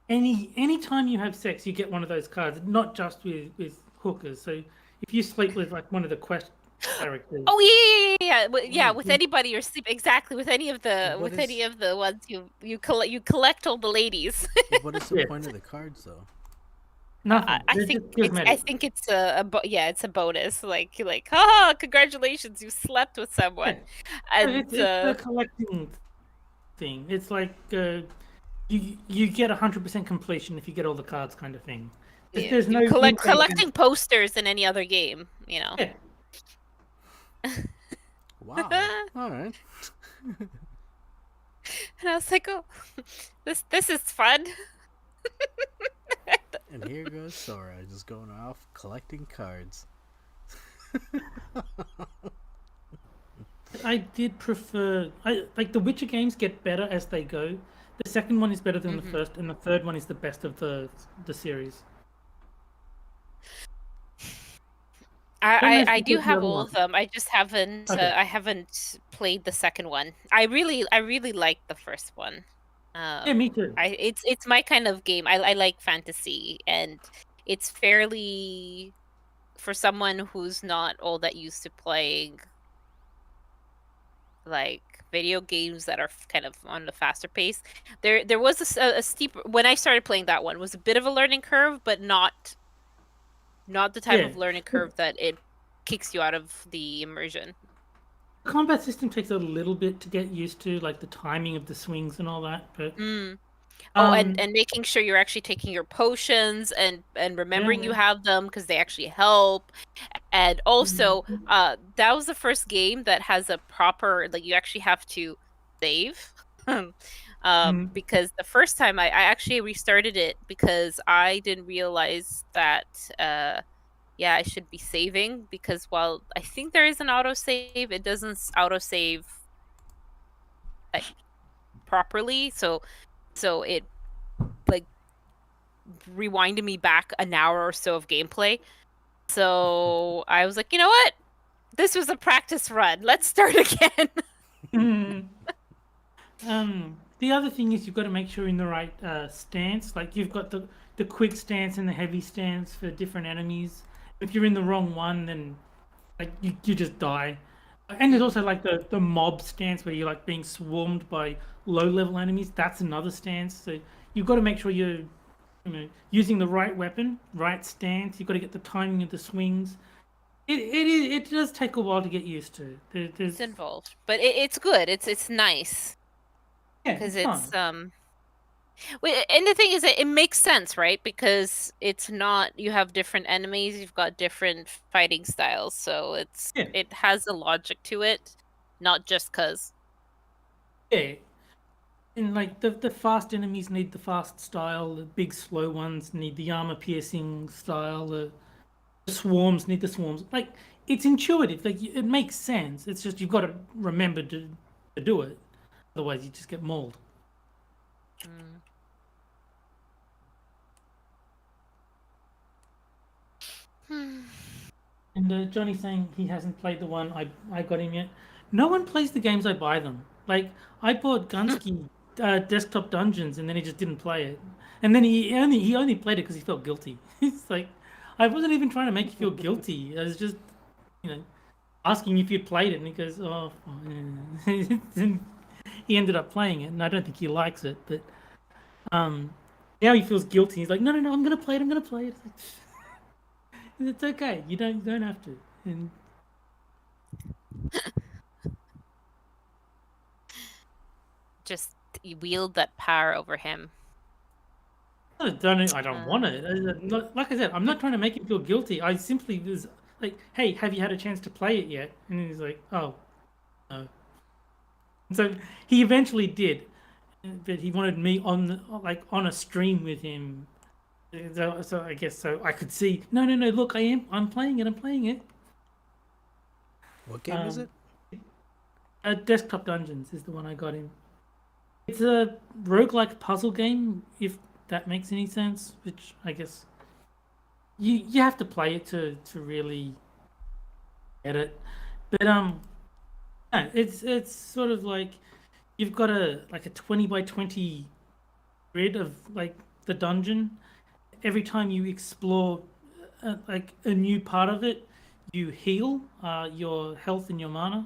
any time you have sex, you get one of those cards. Not just with hookers. So if you sleep with like one of the quest characters. Oh yeah. With anybody you're sleep exactly with any of the any of the ones you collect all the ladies. What is the point of the cards, though? Nothing. I think it's it's a bonus. Like congratulations, you slept with someone. Yeah. And It's a collecting thing. It's like you get 100% completion if you get all the cards, kind of thing. There's no collecting posters in any other game. Yeah. Wow. All right. And I was like, oh, this is fun. And here goes Sora, just going off collecting cards. I did prefer. The Witcher games get better as they go. The second one is better than the first, and the third one is the best of the series. I do have all of them. I just haven't. I haven't played the second one. I really like the first one. Yeah, me too. It's my kind of game. I like fantasy, and it's fairly for someone who's not all that used to playing like video games that are kind of on the faster pace. There was a steep when I started playing that one was a bit of a learning curve, but not the type of learning curve that it kicks you out of the immersion. The combat system takes a little bit to get used to, like the timing of the swings and all that. But Oh, and making sure you're actually taking your potions and remembering you Yeah. have them because they actually help. And also, that was the first game that has a proper, like, you actually have to save. Because the first time I actually restarted it because I didn't realize that yeah, I should be saving because while I think there is an autosave, it doesn't autosave like properly. So it like rewinded me back an hour or so of gameplay. So I was like, you know what? This was a practice run. Let's start again. The other thing is you've got to make sure you're in the right stance. Like you've got the quick stance and the heavy stance for different enemies. If you're in the wrong one, then like you just die. And there's also like the mob stance where you're like being swarmed by low level enemies. That's another stance. So you've got to make sure you're using the right weapon, right stance. You've got to get the timing of the swings. It does take a while to get used to. It's involved, but it's good. It's nice. Yeah, because it's fun. And the thing is that it makes sense, right? Because it's not you have different enemies, you've got different fighting styles, so it has a logic to it, not just cause. Yeah. And like the fast enemies need the fast style, the big slow ones need the armor piercing style, the swarms need the swarms. Like it's intuitive, like it makes sense. It's just you've got to remember to do it, otherwise you just get mauled. And Johnny's saying he hasn't played the one I got him yet. No one plays the games I buy them. Like I bought Gunsky Desktop Dungeons, and then he just didn't play it. And then he only played it because he felt guilty. It's like I wasn't even trying to make you feel guilty. I was just asking if you'd played it, and he goes, "Oh." He ended up playing it, and I don't think he likes it. But now he feels guilty. He's like, "No, I'm gonna play it. I'm gonna play it." It's okay. You don't have to. And Just wield that power over him. I don't want it. Like I said, I'm not trying to make him feel guilty. I simply was like, "Hey, have you had a chance to play it yet?" And he's like, "Oh, no." And so he eventually did, but he wanted me on a stream with him. So I guess so I could see. No. Look, I'm playing it. I'm playing it. What game is it? Desktop Dungeons is the one I got him. It's a roguelike puzzle game, if that makes any sense. Which I guess you have to play it to really get it. But no, it's sort of like you've got a 20 by 20 grid of like the dungeon. Every time you explore like a new part of it, you heal your health and your mana.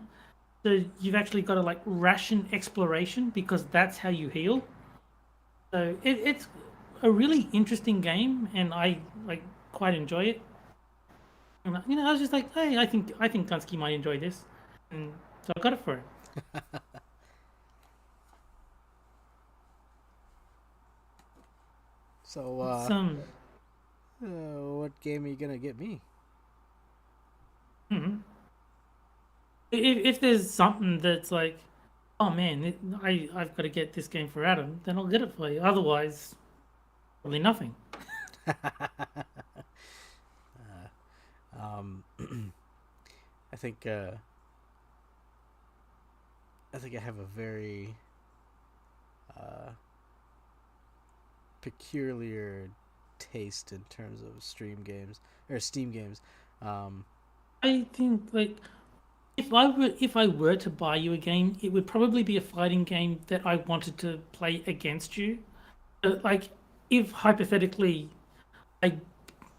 So you've actually got to like ration exploration because that's how you heal. So it's a really interesting game, and I like quite enjoy it. And, I was just like, hey, I think Gunsky might enjoy this, and so I got it for him. So, what game are you gonna get me? If there's something that's like, oh man, I've got to get this game for Adam, then I'll get it for you. Otherwise, probably nothing. I think I have a very peculiar taste in terms of stream games or Steam games. I think like if I were to buy you a game, it would probably be a fighting game that I wanted to play against you. Like if hypothetically I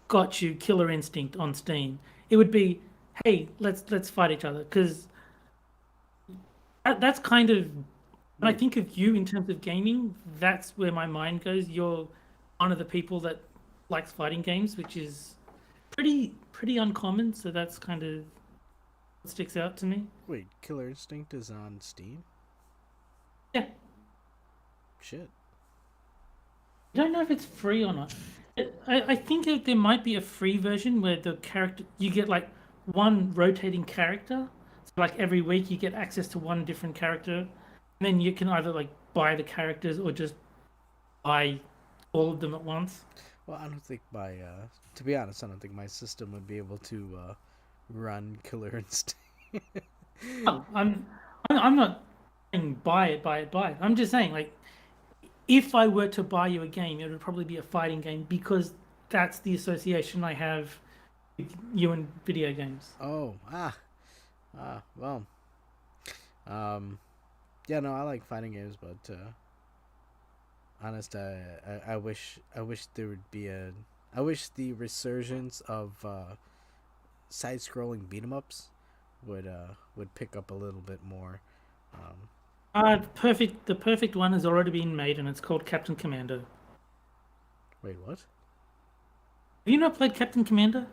got you Killer Instinct on Steam, it would be, hey, let's fight each other, because that's kind of when I think of you in terms of gaming, that's where my mind goes. You're one of the people that likes fighting games, which is pretty uncommon. So that's kind of what sticks out to me. Wait, Killer Instinct is on Steam? Yeah. Shit. I don't know if it's free or not. I think there might be a free version where the character you get like one rotating character. So like every week you get access to one different character, and then you can either like buy the characters or just buy all of them at once. Well, I don't think to be honest, I don't think my system would be able to run Killer Instinct. Oh, I'm not saying buy it. I'm just saying like if I were to buy you a game, it would probably be a fighting game because that's the association I have with you and video games. Oh, well, yeah, no, I like fighting games, but honest, I wish there would be I wish the resurgence of side-scrolling beat-em-ups would pick up a little bit more. The perfect one has already been made, and it's called Captain Commando. Wait, what? Have you not played Captain Commando?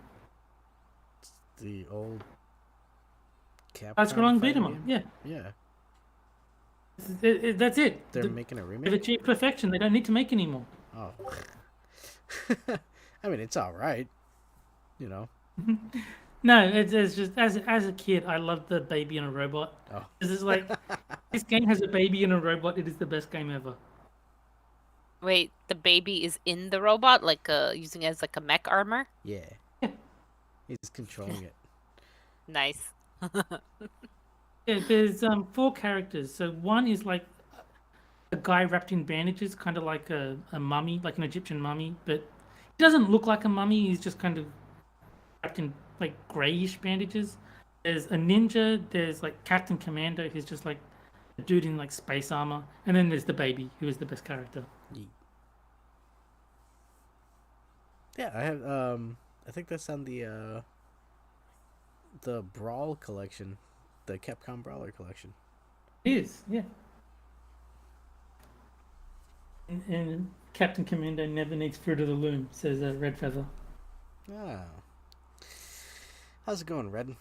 The old Capcom Side-scrolling beat fighting 'em up. game? Yeah, Yeah. that's it. They're making a They've remake? achieved perfection. They don't need to make anymore. Oh. I mean, it's alright. You know. No, it's just as a kid, I loved the baby and a robot. Oh. This is like this game has a baby and a robot. It is the best game ever. Wait, the baby is in the robot, like using it as like a mech armor? Yeah. He's controlling it. Nice. Yeah, there's 4 characters. So one is like a guy wrapped in bandages, kind of like a mummy, like an Egyptian mummy, but he doesn't look like a mummy. He's just kind of wrapped in like grayish bandages. There's a ninja. There's like Captain Commando, who's just like a dude in like space armor, and then there's the baby, who is the best character. Yeah, I have I think that's on the Brawl collection, the Capcom Brawler collection. It is, yeah. And Captain Commando never needs Fruit of the Loom, says Red Feather. Ah. How's it going, Red?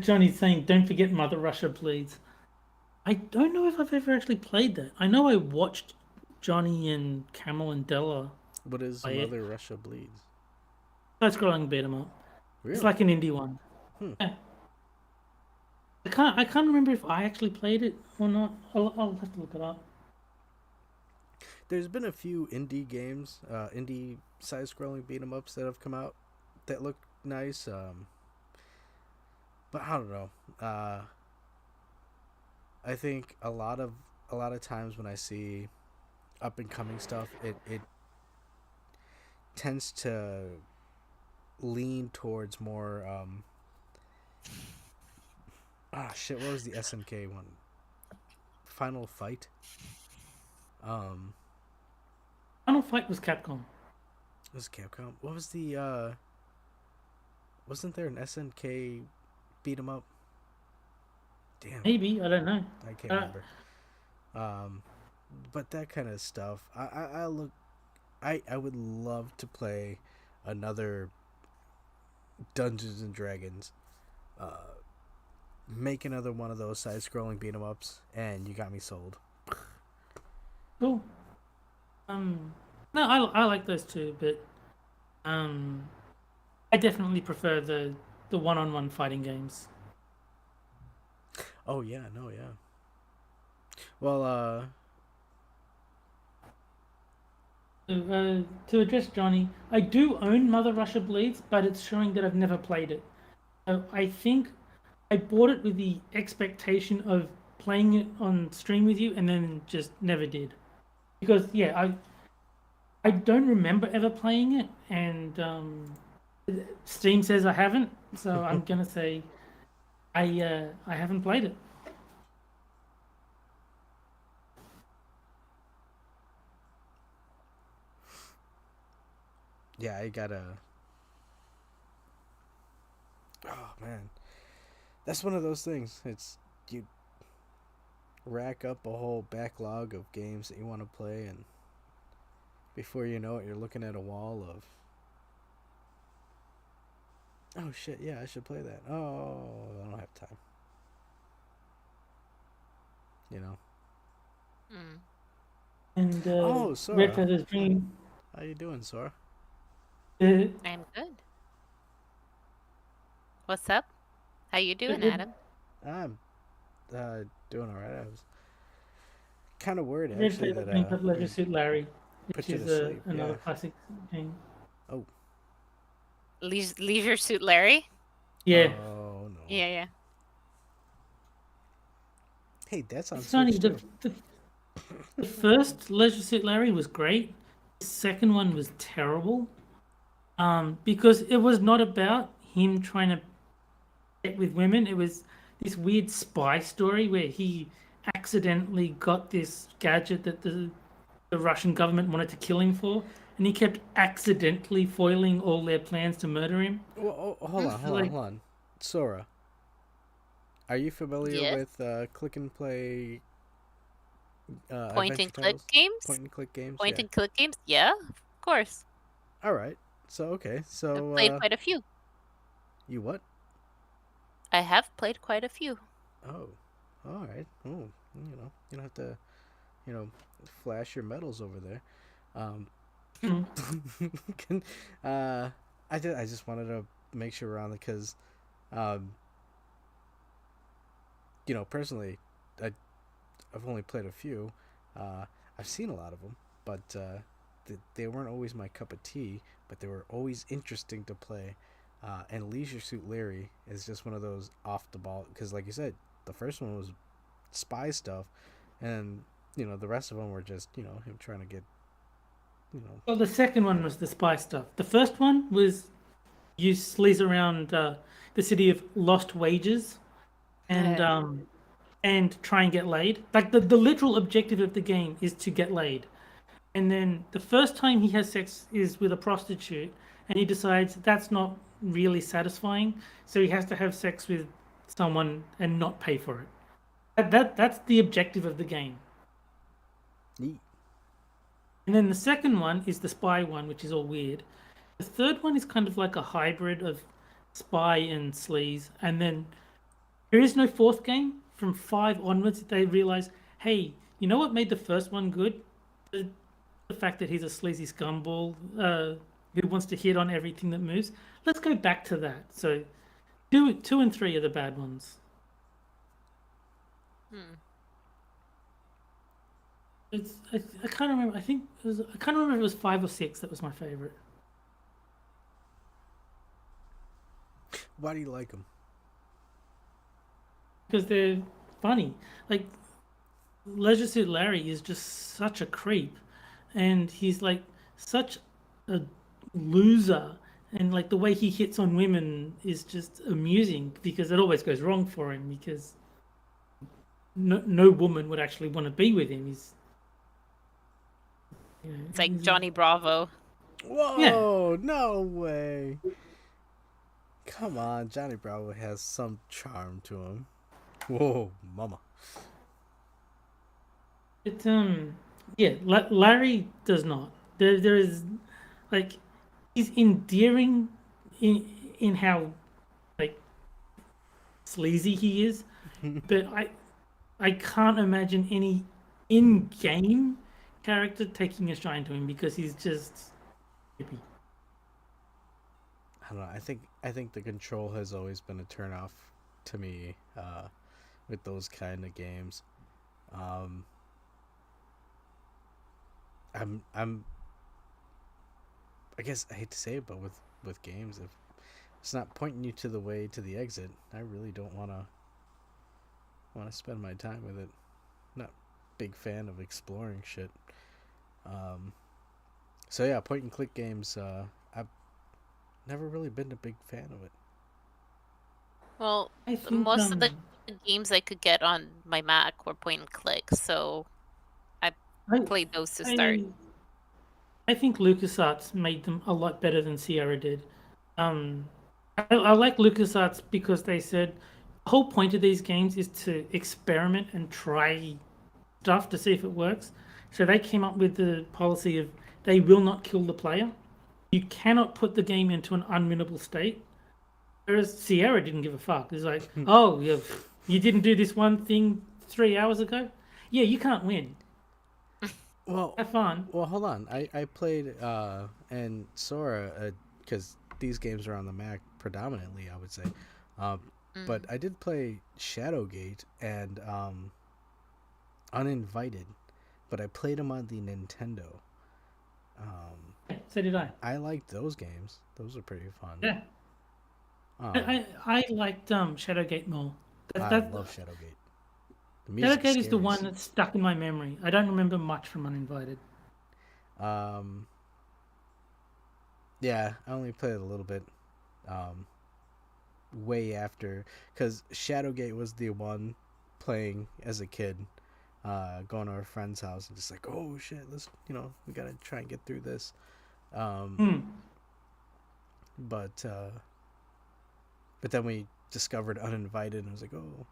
Johnny's saying, don't forget Mother Russia Bleeds. I don't know if I've ever actually played that. I know I watched Johnny and Camel and Della. What is play it. Mother Russia Bleeds? Side-scrolling beat 'em up. Really? It's like an indie one. Yeah. I can't remember if I actually played it or not. I'll have to look it up. There's been a few indie games, indie side-scrolling beat 'em ups that have come out that look nice. But I don't know. I think a lot of times when I see up and coming stuff, it tends to lean towards more what was the SNK one? Final Fight. Final Fight was Capcom. It was Capcom. What was the wasn't there an SNK beat 'em up? Damn. Maybe, I don't know. I can't remember. But that kind of stuff. I would love to play another Dungeons and Dragons. Make another one of those side-scrolling beat 'em ups, and you got me sold. Cool. No, I like those too, but I definitely prefer the one-on-one fighting games. Oh yeah, no, yeah. Well, to address Johnny, I do own Mother Russia Bleeds, but it's showing that I've never played it. So I think I bought it with the expectation of playing it on stream with you, and then just never did. Because yeah, I don't remember ever playing it, and Steam says I haven't, so I'm gonna say I haven't played it. yeah, I gotta. Oh man, that's one of those things. It's you rack up a whole backlog of games that you want to play, and before you know it, you're looking at a wall of. Oh shit! Yeah, I should play that. Oh, I don't have time. You know. And Oh, Red Sora. Feather's bringing. How you doing, Sora? I'm good. What's up? How you doing, Red, Adam? I'm doing all right. I was kind of worried Red actually Feather that brings up Leisure we Suit Larry, put which you is to sleep. another Yeah. classic game. Oh. Leisure Suit Larry? Yeah. Oh no. Yeah. Hey, that's on It's funny. Switch too. The first Leisure Suit Larry was great. The second one was terrible. Because it was not about him trying to get with women. It was this weird spy story where he accidentally got this gadget that the Russian government wanted to kill him for, and he kept accidentally foiling all their plans to murder him. Well, hold on. Sora, are you familiar Yes. with click and play? Point adventure and click titles? games? Point and click games. Point Yeah. and click games? Yeah, of course. All right. So okay. I've So played quite a few. you what? I have played quite a few. Oh, all right. Oh, you don't have to, flash your medals over there. Can, I just wanted to make sure we're on it because, personally, I've only played a few. I've seen a lot of them, but they weren't always my cup of tea. But they were always interesting to play. And Leisure Suit Larry is just one of those off the ball because, like you said, the first one was spy stuff, and the rest of them were just him trying to get. Well, the second one was the spy stuff. The first one was you sleaze around the city of Lost Wages, and try and get laid. Like the literal objective of the game is to get laid. And then the first time he has sex is with a prostitute, and he decides that's not really satisfying, so he has to have sex with someone and not pay for it. That's the objective of the game. Neat. And then the second one is the spy one, which is all weird. The third one is kind of like a hybrid of spy and sleaze. And then there is no fourth game. From 5 onwards, they realize, hey, you know what made the first one good? The fact that he's a sleazy scumball who wants to hit on everything that moves. Let's go back to that. So 2 and 3 are the bad ones. I can't remember. I can't remember if it was 5 or 6 that was my favorite. Why do you like them? Because they're funny. Like Leisure Suit Larry is just such a creep, and he's like such a loser, and like the way he hits on women is just amusing because it always goes wrong for him because no woman would actually want to be with him. He's It's like Johnny Bravo. Whoa! No way. Come on, Johnny Bravo has some charm to him. Whoa, mama. It's Larry does not. There is like he's endearing in how like sleazy he is, but I can't imagine any in-game character taking a shine to him because he's just hippie. I don't know. I think the control has always been a turnoff to me with those kind of games. I guess I hate to say it, but with games, if it's not pointing you to the way to the exit, I really don't want to spend my time with it. Not big fan of exploring shit. So yeah, point and click games. I've never really been a big fan of it. Well, I think, most of the games I could get on my Mac were point and click, so I played those to start. I think LucasArts made them a lot better than Sierra did. I like LucasArts because they said the whole point of these games is to experiment and try stuff to see if it works. So they came up with the policy of they will not kill the player. You cannot put the game into an unwinnable state. Whereas Sierra didn't give a fuck. It's like, oh, you didn't do this one thing 3 hours ago? Yeah, you can't win. Well, Have fun. well, hold on. I played and Sora because these games are on the Mac predominantly, I would say. But I did play Shadowgate and Uninvited, but I played them on the Nintendo. So did I. I liked those games. Those are pretty fun. Yeah. I liked Shadowgate more. I love Shadowgate. The music Hellcat is the scares. one that's stuck in my memory. I don't remember much from Uninvited. Yeah, I only played a little bit. Way after, because Shadowgate was the one playing as a kid, going to our friend's house and just like, oh shit, let's we gotta try and get through this. But then we discovered Uninvited and it was like, oh.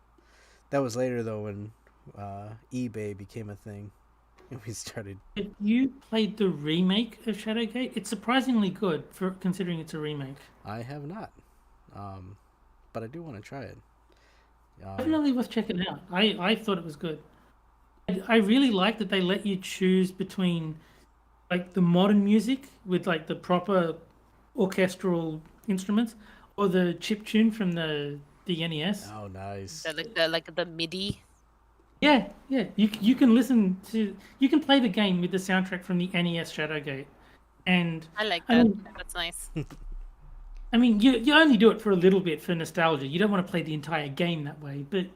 That was later though when eBay became a thing and we started. If you played the remake of Shadowgate, it's surprisingly good for considering it's a remake. I have not, but I do want to try it. Definitely worth checking out. I thought it was good. I really like that they let you choose between like the modern music with like the proper orchestral instruments or the chiptune from the NES. Oh, nice. Like the MIDI. Yeah. You can play the game with the soundtrack from the NES Shadowgate, and I like that. That's nice. I mean, you only do it for a little bit for nostalgia. You don't want to play the entire game that way, but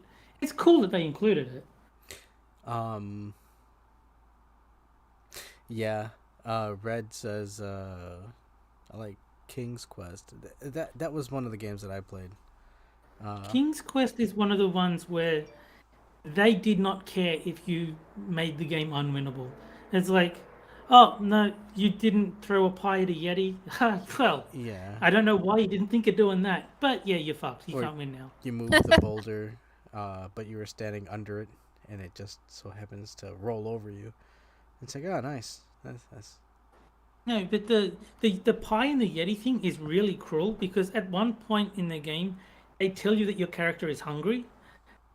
it's cool that they included it. Yeah. Red says, I like King's Quest. That was one of the games that I played. King's Quest is one of the ones where they did not care if you made the game unwinnable. It's like, oh no, you didn't throw a pie at a Yeti. Well, Yeah. I don't know why you didn't think of doing that, but yeah, you're fucked. You Or- can't win now. You moved the boulder, but you were standing under it, and it just so happens to roll over you. It's like, oh, nice. That's No, but the pie and the Yeti thing is really cruel because at one point in the game, they tell you that your character is hungry,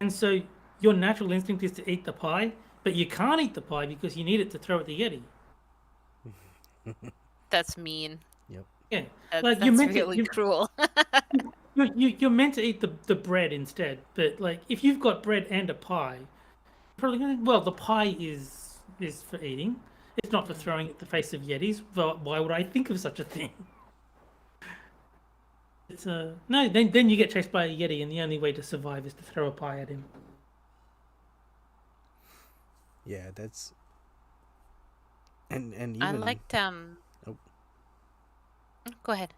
and so your natural instinct is to eat the pie, but you can't eat the pie because you need it to throw at the Yeti. That's mean. Yeah, That's really cruel. you're meant to eat the bread instead, but like if you've got bread and a pie, probably well the pie is for eating. It's not for throwing at the face of Yetis. Well, why would I think of such a thing? It's no. Then you get chased by a Yeti, and the only way to survive is to throw a pie at him. yeah. That's and even I liked Oh. Go ahead.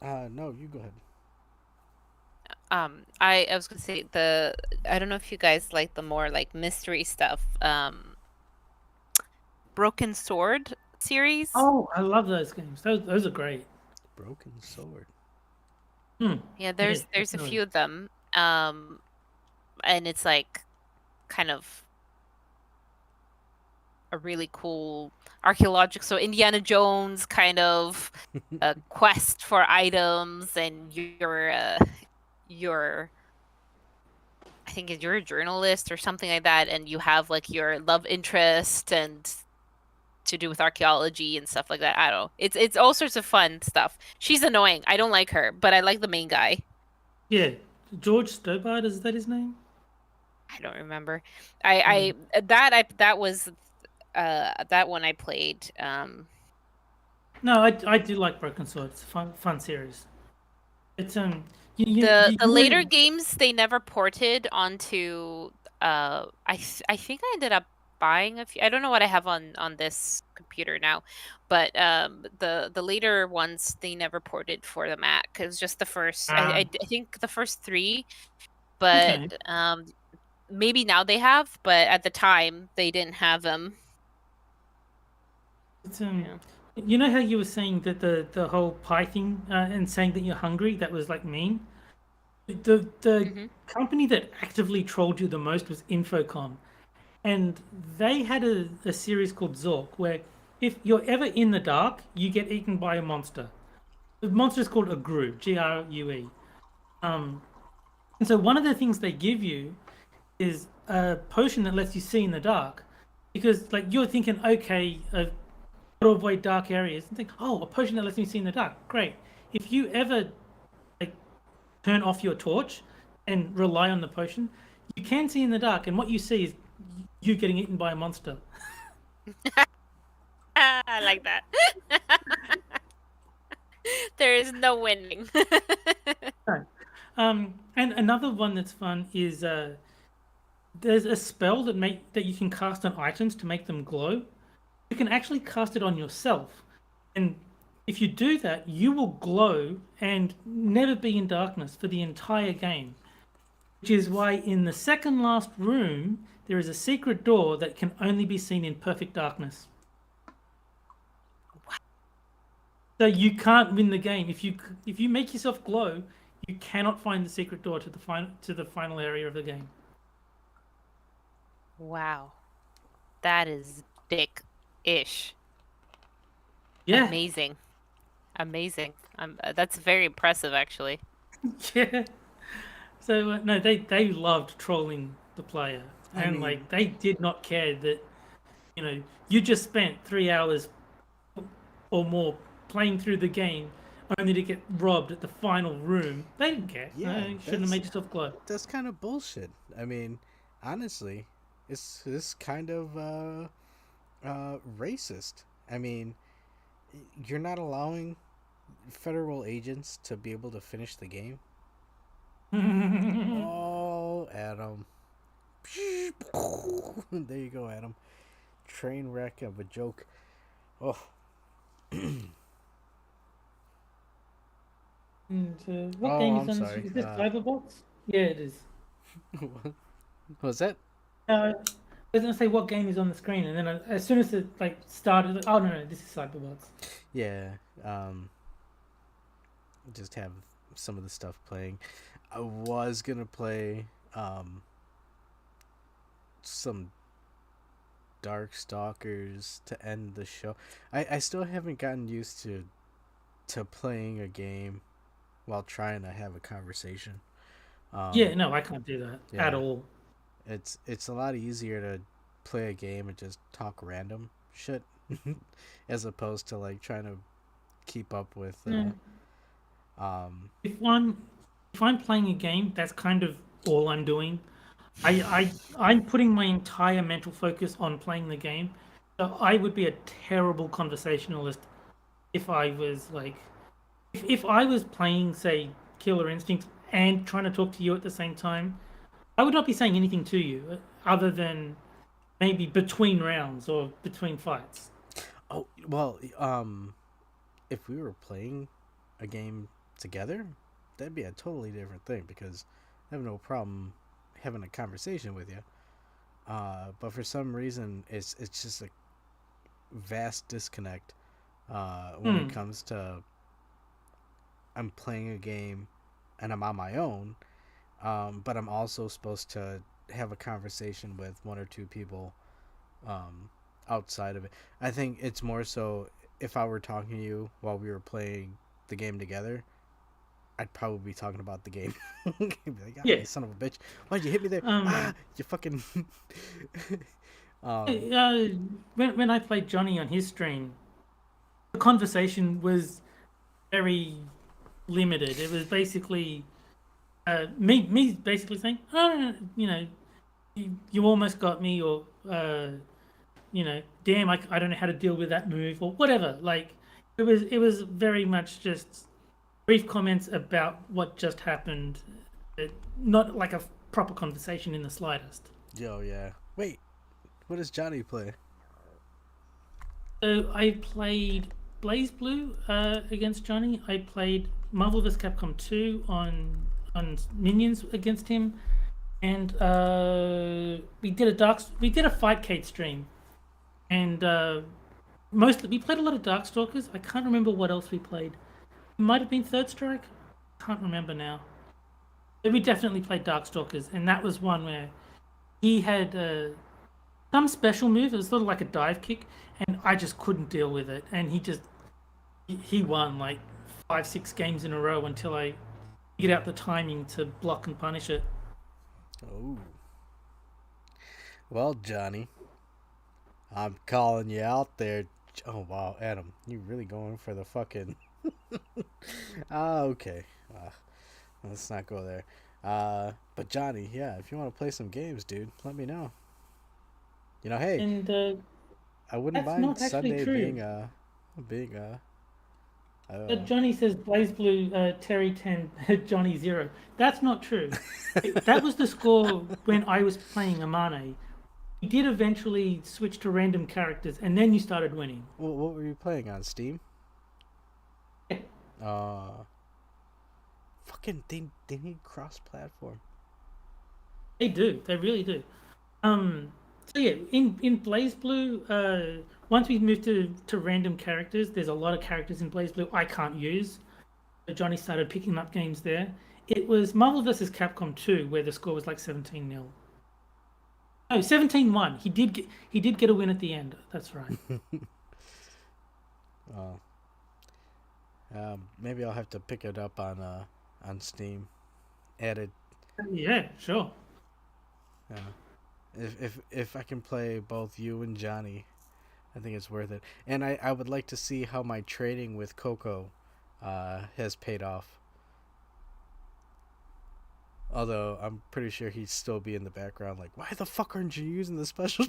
No, you go ahead. I was gonna say I don't know if you guys like the more like mystery stuff. Broken Sword series. Oh, I love those games. Those are great. Broken Sword. Yeah, there's a definitely. few of them. And it's like kind of a really cool archaeological, so Indiana Jones kind of a quest for items, and you're I think you're a journalist or something like that, and you have like your love interest and to do with archaeology and stuff like that. I don't know. It's all sorts of fun stuff. She's annoying. I don't like her, but I like the main guy. Yeah, George Stobart, is that his name? I don't remember. That was that one I played. No, I do like Broken Sword. It's a fun series. It's The later games they never ported onto. I think I ended up buying a few. I don't know what I have on this computer now, but the later ones they never ported for the Mac. It was just the first. I think the first 3, but Okay. Maybe now they have, but at the time they didn't have them. It's You know how you were saying that the whole pie thing and saying that you're hungry, that was like mean? The company that actively trolled you the most was Infocom. And they had a series called Zork where if you're ever in the dark, you get eaten by a monster. The monster is called a Grue, Grue. And so one of the things they give you is a potion that lets you see in the dark. because like you're thinking, okay, how to avoid dark areas, and think, oh, a potion that lets me see in the dark, great. If you ever like turn off your torch and rely on the potion, you can see in the dark, and what you see is you getting eaten by a monster. I like that. There is no winning. And another one that's fun is there's a spell that you can cast on items to make them glow. You can actually cast it on yourself, and if you do that, you will glow and never be in darkness for the entire game. Which is why in the second last room there is a secret door that can only be seen in perfect darkness. So you can't win the game if you make yourself glow. You cannot find the secret door to the final area of the game. Wow. That is dick-ish. Yeah. Amazing. That's very impressive, actually. Yeah. So no, they loved trolling the player, and like they did not care that you just spent 3 hours or more playing through the game only to get robbed at the final room. They didn't care. Yeah, You shouldn't have made yourself glow. That's kind of bullshit. I mean, honestly, it's kind of racist. I mean, you're not allowing federal agents to be able to finish the game. Oh, Adam. There you go, Adam. Train wreck of a joke. Oh. And what game is on sorry. this? Is this Cyberbox? Yeah, it is. What was that? I was gonna say what game is on the screen, and then as soon as it like started, oh no, this is Cyberbox. Yeah. Just have some of the stuff playing. I was gonna play some Darkstalkers to end the show. I still haven't gotten used to playing a game while trying to have a conversation. Yeah, no, I can't do that at all. It's a lot easier to play a game and just talk random shit as opposed to like trying to keep up with If I'm playing a game, that's kind of all I'm doing. I'm putting my entire mental focus on playing the game. So I would be a terrible conversationalist if I was like, if I was playing, say, Killer Instinct and trying to talk to you at the same time, I would not be saying anything to you other than maybe between rounds or between fights. Oh, well, if we were playing a game together, that'd be a totally different thing because I have no problem having a conversation with you. But for some reason, it's just a vast disconnect when it comes to I'm playing a game and I'm on my own, but I'm also supposed to have a conversation with one or two people outside of it. I think it's more so if I were talking to you while we were playing the game together, I'd probably be talking about the game. Be like, Yeah. You son of a bitch. Why'd you hit me there? You fucking... When I played Johnny on his stream, the conversation was very limited. It was basically me basically saying, "Oh, you almost got me," or "Damn, I don't know how to deal with that move," or whatever. Like it was very much just brief comments about what just happened, not like a proper conversation in the slightest. Yo, yeah. Wait, what does Johnny play? So I played Blaze Blue against Johnny. I played Marvel vs. Capcom 2 on Minions against him, and we did a Fightcade stream, and we played a lot of Darkstalkers. I can't remember what else we played. It might have been Third Strike. Can't remember now. But we definitely played Darkstalkers, and that was one where he had some special move. It was sort of like a dive kick, and I just couldn't deal with it. And he won like 5-6 games in a row until I figured out the timing to block and punish it. Oh. Well, Johnny, I'm calling you out there. Oh, wow, Adam. You really going for the fucking... Okay. Let's not go there. But Johnny, yeah, if you want to play some games, dude, let me know. You know, hey, And I wouldn't that's mind not actually Sunday true. being Johnny says Blaze Blue, Terry 10, Johnny 0. That's not true. That was the score when I was playing Amane. You did eventually switch to random characters, and then you started winning. Well, what were you playing on Steam? Fucking they need cross-platform. They do. They really do. So yeah, in Blaze Blue, once we moved to random characters, there's a lot of characters in Blaze Blue I can't use. So Johnny started picking up games there. It was Marvel vs. Capcom 2 where the score was like 17-0. No, 17-1. He did get a win at the end. That's right. Maybe I'll have to pick it up on Steam. Added. Yeah, sure. If I can play both you and Johnny, I think it's worth it. And I would like to see how my trading with Coco has paid off. Although I'm pretty sure he'd still be in the background like, why the fuck aren't you using the special?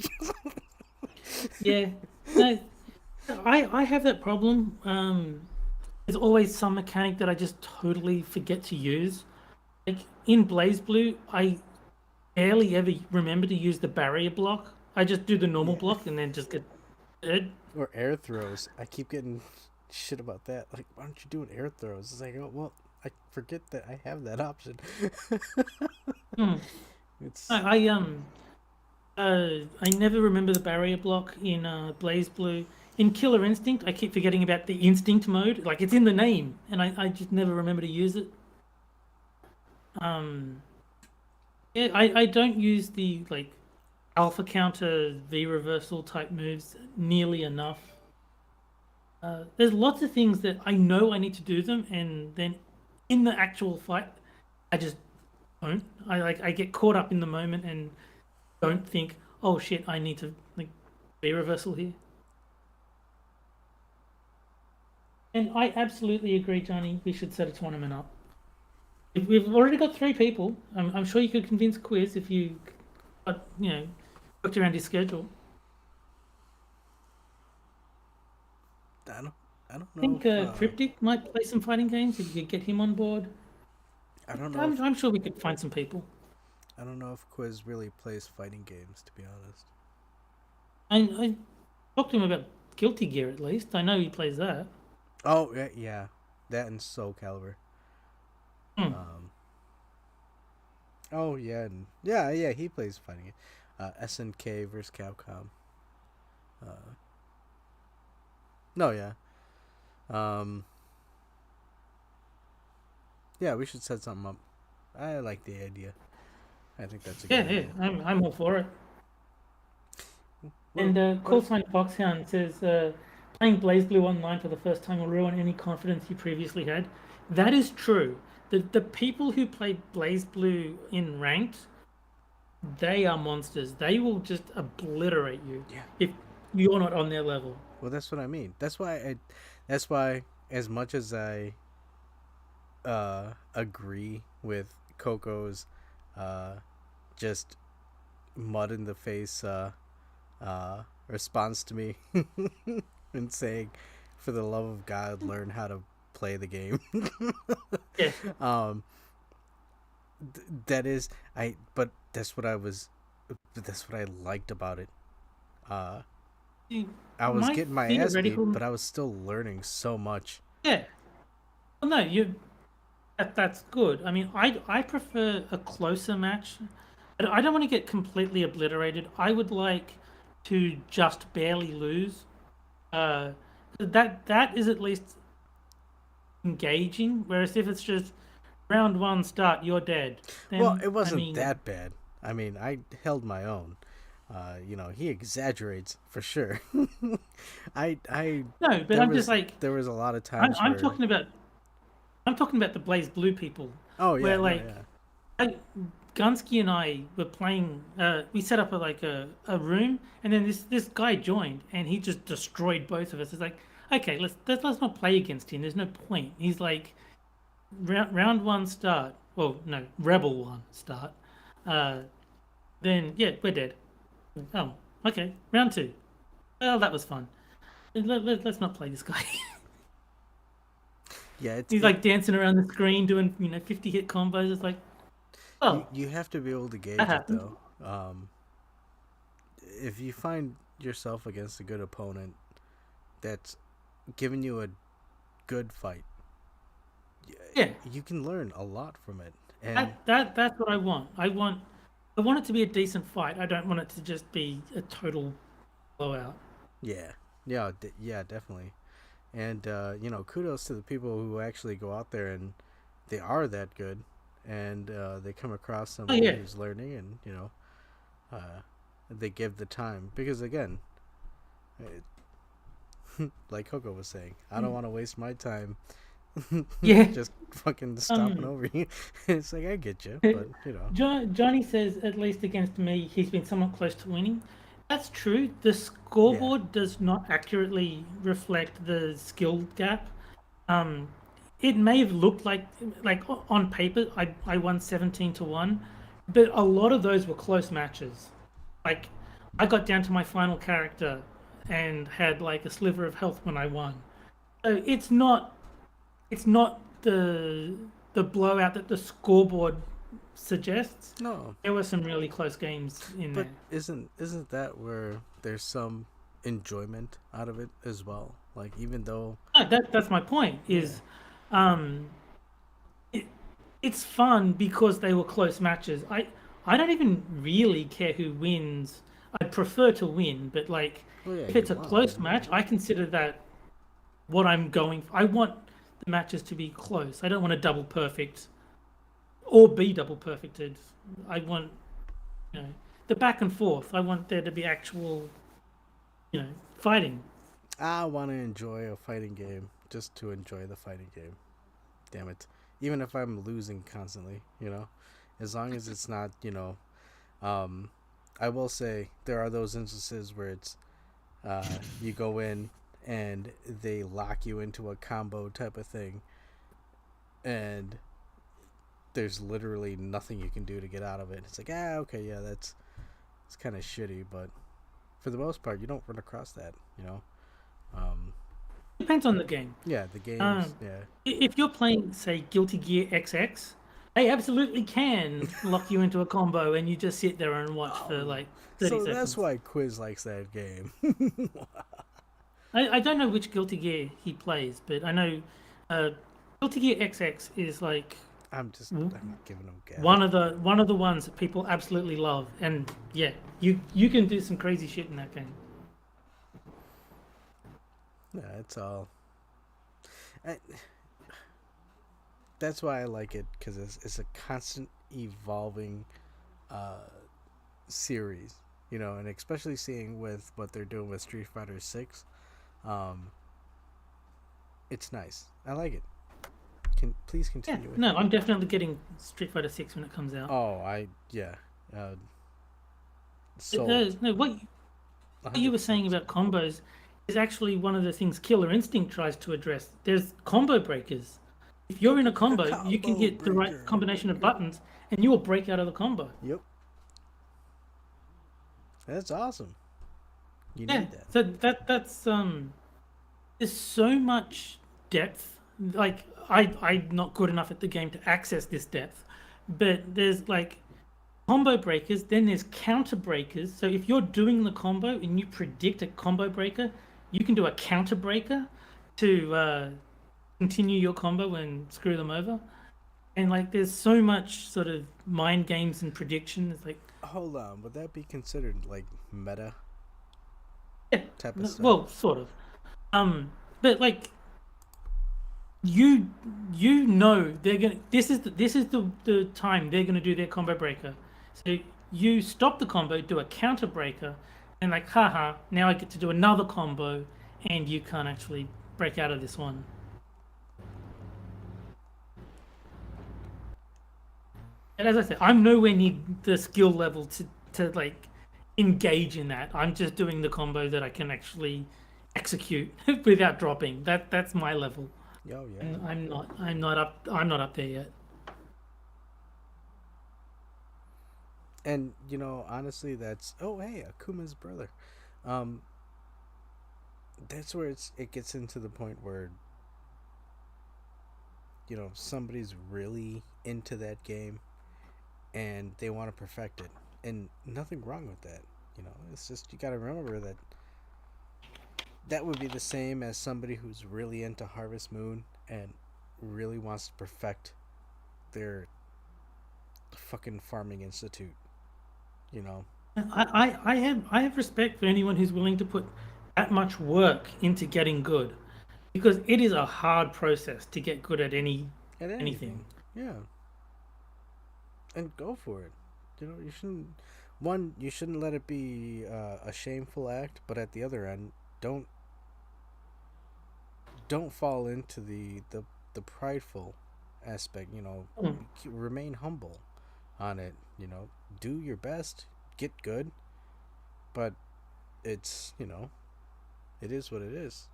Yeah. No, I have that problem. There's always some mechanic that I just totally forget to use. Like in Blaze Blue, I barely ever remember to use the barrier block. I just do the normal block and then just get dead. Or air throws. I keep getting shit about that. Like, why aren't you doing air throws? It's like, oh, well, I forget that I have that option. It's I never remember the barrier block in Blaze Blue. In Killer Instinct, I keep forgetting about the instinct mode. Like, it's in the name, and I just never remember to use it. Yeah, I don't use the like alpha counter V reversal type moves nearly enough. There's lots of things that I know I need to do them, and then in the actual fight, I just don't. I get caught up in the moment and don't think, oh shit, I need to like V reversal here. And I absolutely agree, Johnny. We should set a tournament up. We've already got 3 people. I'm sure you could convince Quiz if you, worked around his schedule. I don't know. I think Cryptic might play some fighting games if you could get him on board. I don't know. I'm sure we could find some people. I don't know if Quiz really plays fighting games, to be honest. I talked to him about Guilty Gear at least. I know he plays that. Oh yeah, that and Soul Calibur. Oh yeah, and yeah, he plays fighting game. SNK versus Capcom. No, yeah. Yeah, we should set something up. I like the idea. I think that's a good idea. I'm all for it. And Call Sign Foxhound says, playing Blaze Blue online for the first time will ruin any confidence you previously had. That is true. The people who play Blaze Blue in ranked, they are monsters. They will just obliterate you if you're not on their level. Well, that's what I mean. That's why as much as I agree with Coco's just mud in the face response to me and saying, for the love of God, learn how to play the game. Yeah. But that's what I liked about it. I was getting my ass beat, but I was still learning so much. Yeah. Well, no, that's good. I mean, I prefer a closer match. I don't want to get completely obliterated. I would like to just barely lose. That is at least engaging. Whereas if it's just round 1 start, you're dead. Then, well, it wasn't that bad. I mean, I held my own. He exaggerates for sure. No, but I'm just like, there was a lot of times. I'm talking about the Blaze Blue people. Oh yeah, where Gunsky and I were playing. We set up a room, and then this guy joined, and he just destroyed both of us. It's like, okay, let's not play against him. There's no point. He's like, round one start. Well, no, Rebel one start. Then yeah, we're dead. Oh, okay. Round two. Well, that was fun. Let's not play this guy. Yeah, He's like dancing around the screen doing 50 hit combos. It's like, oh, you have to be able to gauge that it happens. though. If you find yourself against a good opponent that's giving you a good fight, Yeah. you can learn a lot from it. And That's what I want. I want it to be a decent fight. I don't want it to just be a total blowout. yeah, definitely. And kudos to the people who actually go out there and they are that good, and they come across somebody who's learning, and they give the time, because again, like Coco was saying, I don't want to waste my time. Just fucking stomping over you. It's like, I get you, but Johnny says, at least against me, he's been somewhat close to winning. That's true. The scoreboard does not accurately reflect the skill gap. It may have looked like on paper I won 17-1, but a lot of those were close matches. Like, I got down to my final character and had like a sliver of health when I won. So it's not the blowout that the scoreboard suggests. No, there were some really close games in there. But isn't that where there's some enjoyment out of it as well? Like, even though that's my point. Is it's fun because they were close matches. I don't even really care who wins. I prefer to win, but if it's a close match, I consider that what I'm going for. I want the matches to be close. I don't want a double perfect or be double perfected. I want, the back and forth. I want there to be actual, fighting. I want to enjoy a fighting game just to enjoy the fighting game. Damn it. Even if I'm losing constantly, as long as it's not, I will say there are those instances where it's, you go in and they lock you into a combo type of thing, and there's literally nothing you can do to get out of it. It's like, okay, yeah, it's kind of shitty, but for the most part, you don't run across that, Depends on the game. Yeah, the games, If you're playing, say, Guilty Gear XX, they absolutely can lock you into a combo and you just sit there and watch for 30 seconds. That's why Quiz likes that game. I don't know which Guilty Gear he plays, but I know Guilty Gear XX is I'm giving him gas. one of the ones that people absolutely love, and yeah, you can do some crazy shit in that game. Yeah, it's all. That's why I like it, because it's a constant evolving series, and especially seeing with what they're doing with Street Fighter 6, it's nice. I like it. Please continue. Yeah, no, I'm definitely getting Street Fighter 6 when it comes out. Oh, what you were saying about combos is actually one of the things Killer Instinct tries to address. There's combo breakers. If you're in a combo, you can hit the right combination of buttons, and you will break out of the combo. Yep. That's awesome. You need that. So that's there's so much depth. I'm not good enough at the game to access this depth, but there's combo breakers, then there's counter breakers. So if you're doing the combo and you predict a combo breaker, you can do a counter breaker to continue your combo and screw them over. And there's so much sort of mind games and prediction. It's hold on, would that be considered meta? Yeah, type of stuff? Well, sort of. But you they're gonna. This is the time they're gonna do their combo breaker. So you stop the combo, do a counter breaker, and haha, now I get to do another combo, and you can't actually break out of this one. And as I said, I'm nowhere near the skill level to like engage in that. I'm just doing the combo that I can actually execute without dropping. That's my level. Yo, yeah. And I'm not up there yet. And honestly, that's hey, Akuma's brother. Um, that's where it gets into the point where somebody's really into that game and they want to perfect it, and nothing wrong with that. It's just you got to remember that would be the same as somebody who's really into Harvest Moon and really wants to perfect their fucking farming institute. I have respect for anyone who's willing to put that much work into getting good, because it is a hard process to get good at anything. Yeah. And go for it. You shouldn't let it be a shameful act, but at the other end, don't fall into the prideful aspect. Remain humble on it. Do your best, get good, but it's it is what it is.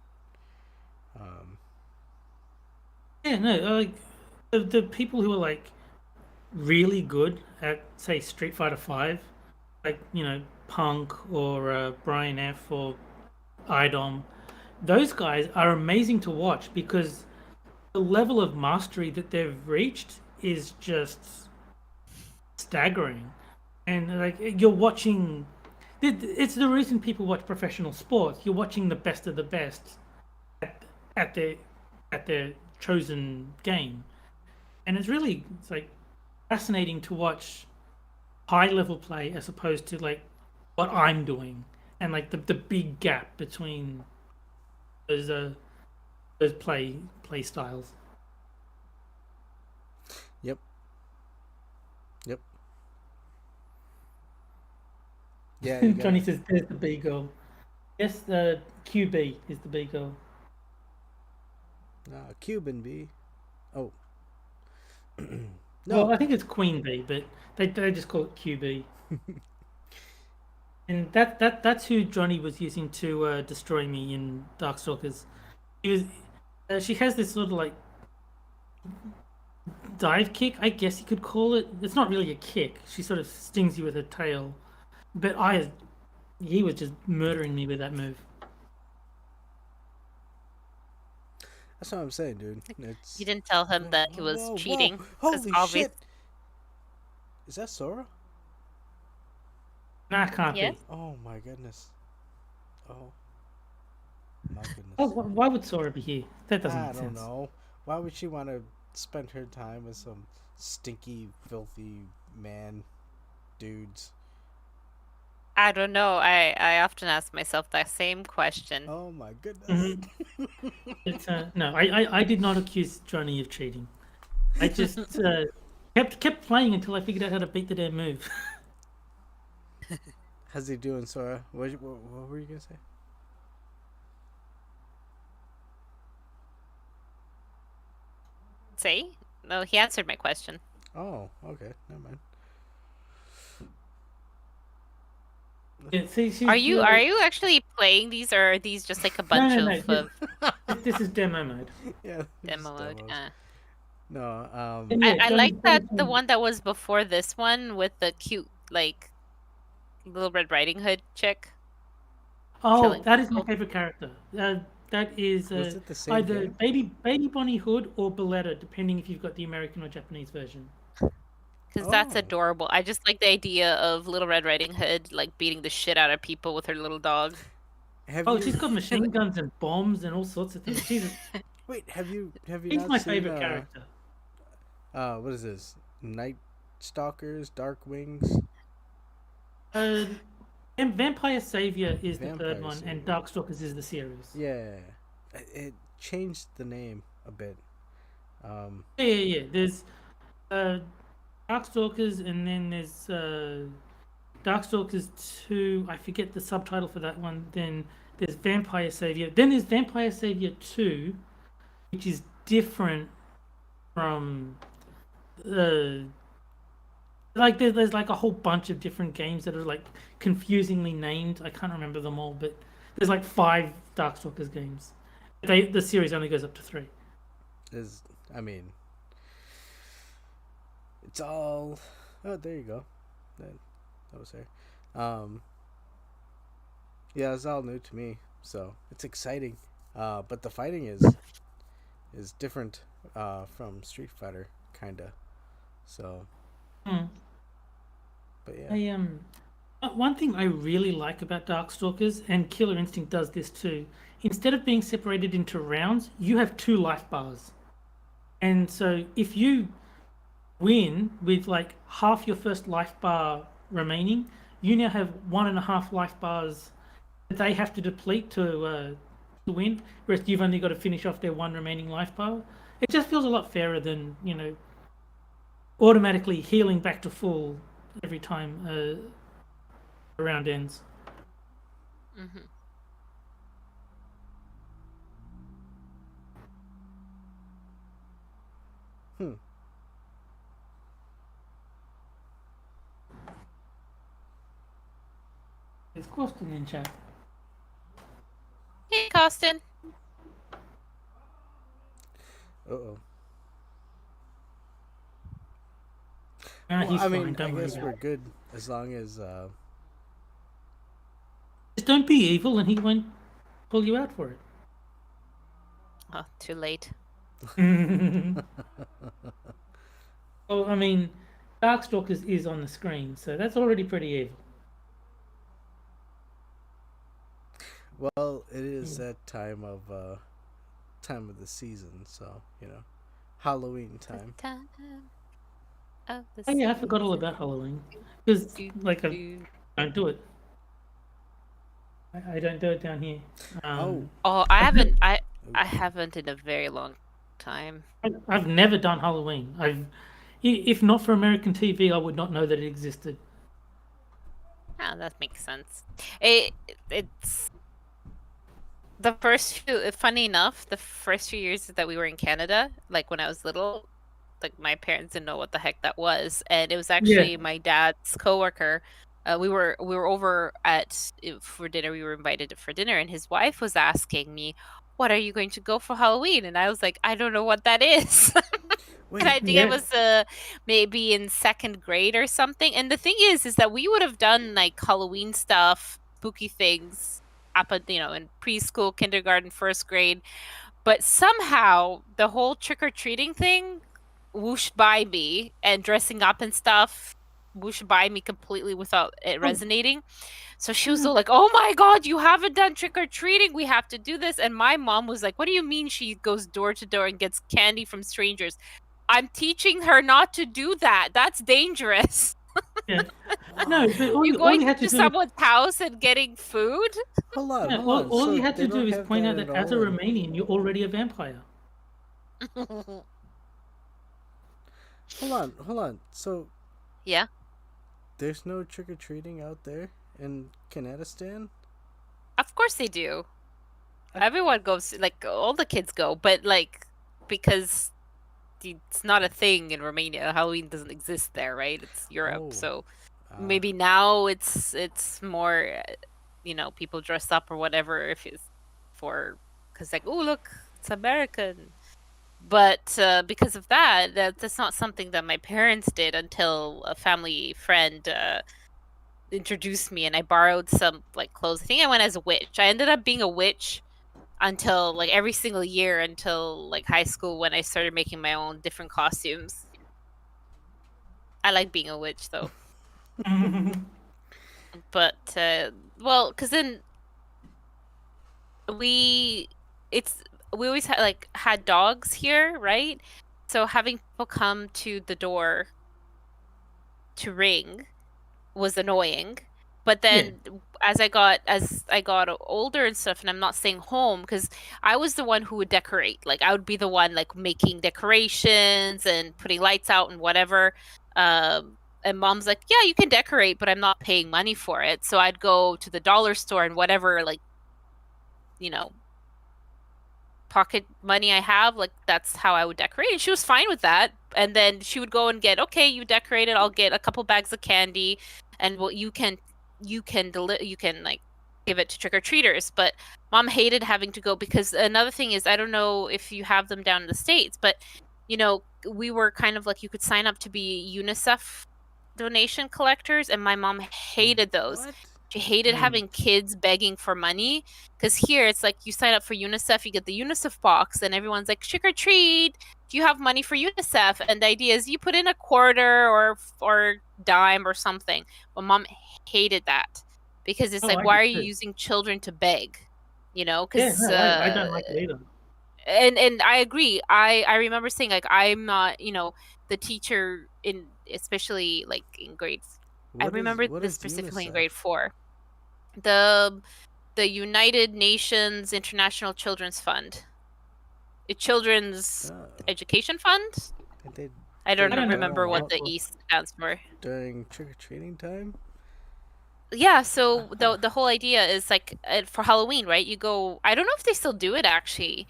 Yeah, no, like the people who are like really good at, say, Street Fighter 5, like Punk or Brian F or IDOM, those guys are amazing to watch because the level of mastery that they've reached is just staggering. And like you're watching, it's the reason people watch professional sports. You're watching the best of the best at their chosen game, and it's like fascinating to watch high level play as opposed to like what I'm doing, and like the big gap between those play styles. Yep. Yeah. Johnny says there's the B girl. Yes, the QB is the B girl. Cuban B. Oh. No. No. Well, I think it's Queen Bee, but they just call it QB. And that's who Johnny was using to destroy me in Darkstalkers. She has this sort of like dive kick, I guess you could call it. It's not really a kick. She sort of stings you with her tail. But he was just murdering me with that move. That's what I'm saying, dude. You didn't tell him that he was cheating. Holy obvious... shit! Is that Sora? Nah, can't Yes? be. Oh my goodness. Oh my goodness. Oh, why would Sora be here? That doesn't make sense. I don't know. Why would she want to spend her time with some stinky, filthy man dudes? I don't know. I often ask myself that same question. Oh my goodness. It's no, I did not accuse Johnny of cheating. I just kept playing until I figured out how to beat the damn move. How's he doing, Sora? What were you gonna say? Say? No, he answered my question. Oh, okay. Never mind. Yeah, see, Are you actually playing these, or are these just like a bunch No. This is demo mode. Yeah. demo mode? Demos. No. Yeah, I Johnny- like that the one that was before this one with the cute like Little Red Riding Hood chick. Oh, killing that is my people. favorite character. That is Was it the same either game? Baby Bonnie Hood or Boletta, depending if you've got the American or Japanese version. Because that's Oh. adorable. I just like the idea of Little Red Riding Hood like beating the shit out of people with her little dog. She's got machine guns and bombs and all sorts of things. Wait, have you She's not my seen, favorite character. What is this? Night Stalkers, Dark Wings? And Vampire Savior is the Vampire third one, Savior. and Darkstalkers is the series. Yeah. It changed the name a bit. Yeah. There's Darkstalkers, and then there's Darkstalkers 2. I forget the subtitle for that one. Then there's Vampire Savior. Then there's Vampire Savior 2, which is different from Like there's like a whole bunch of different games that are like confusingly named. I can't remember them all, but there's like 5 Darkstalkers games. The series only goes up to 3. I mean, it's all. Oh, there you go. That was her. Yeah, it's all new to me, so it's exciting. But the fighting is different from Street Fighter, kinda. So. But yeah. One thing I really like about Darkstalkers, and Killer Instinct does this too, instead of being separated into rounds, you have 2 life bars. And so if you win with like half your first life bar remaining, you now have 1.5 life bars that they have to deplete to win, whereas you've only got to finish off their 1 remaining life bar. It just feels a lot fairer than, automatically healing back to full every time a round ends. Mm-hmm. There's Costin in chat. Hey, Costin. Uh-oh. He's I fine, mean, I don't worry guess about we're it. good as long as Just don't be evil and he won't pull you out for it. Oh, too late. Well, I mean, Darkstalkers is on the screen, so that's already pretty evil. well, it is that time of the season, so Halloween time. Time of the Oh yeah, I forgot all season. about Halloween because like I Do. don't do it. I don't do it down here. Oh, I haven't. I haven't in a very long time. I've never done Halloween. If not for American TV, I would not know that it existed. Oh, that makes sense. It's the first few. Funny enough, the first few years that we were in Canada, like when I was little, like my parents didn't know what the heck that was, and it was actually my dad's coworker. We were over for dinner. We were invited for dinner, and his wife was asking me, "What are you going to go for Halloween?" And I was like, "I don't know what that is." Wait, I think it was maybe in 2nd grade or something. And the thing is that we would have done like Halloween stuff, spooky things, up at in preschool, kindergarten, 1st grade. But somehow the whole trick or treating thing whooshed by me, and dressing up and stuff whooshed by me completely without it resonating. So she was all like, "Oh my God, you haven't done trick or treating. We have to do this." And my mom was like, "What do you mean she goes door to door and gets candy from strangers?" I'm teaching her not to do that. That's dangerous. Yeah. No, but all You you going had to to do. someone's house and getting food? Hold on, No, hold on. all So you had they to do don't is have point out at that as a all Romanian, you're already a vampire. Hold on. So Yeah. there's no trick or treating out there in Canadistan? Of course they do. Everyone goes, like all the kids go, but like because it's not a thing in Romania. Halloween doesn't exist there, right? It's Europe, Oh. so maybe now it's more, people dress up or whatever if it's because like, oh look, it's American. But because of that's not something that my parents did until a family friend introduced me, and I borrowed some like clothes. I think I went as a witch. I ended up being a witch until like every single year until like high school, when I started making my own different costumes. I like being a witch though. But well, because then we always had dogs here, right? So having people come to the door to ring was annoying. But then as I got older and stuff, and I'm not staying home, because I was the one who would decorate. Like I would be the one like making decorations and putting lights out and whatever. And mom's like, "Yeah, you can decorate, but I'm not paying money for it." So I'd go to the dollar store and whatever, like, pocket money I have, like that's how I would decorate. And she was fine with that. And then she would go and get, okay, you decorated, I'll get a couple bags of candy, and well, you can like give it to trick-or-treaters. But Mom hated having to go, because another thing is, I don't know if you have them down in the States, but you know, we were kind of like, you could sign up to be UNICEF donation collectors, and my mom hated those. What? She hated having kids begging for money, because here it's like you sign up for UNICEF, you get the UNICEF box, and everyone's like, trick or treat, do you have money for UNICEF? And the idea is you put in a quarter or dime or something. But Mom hated that, because it's like, why are you using children to beg? You know, because I don't like it either. And I agree. I remember saying, like, I'm not, you know, the teacher in, especially like in grade. I remember this specifically in grade 4. The United Nations International Children's Fund. A children's education fund. I don't remember what the E stands for. During trick-or-treating time? Yeah, so the whole idea is like, for Halloween, right? You go, I don't know if they still do it actually.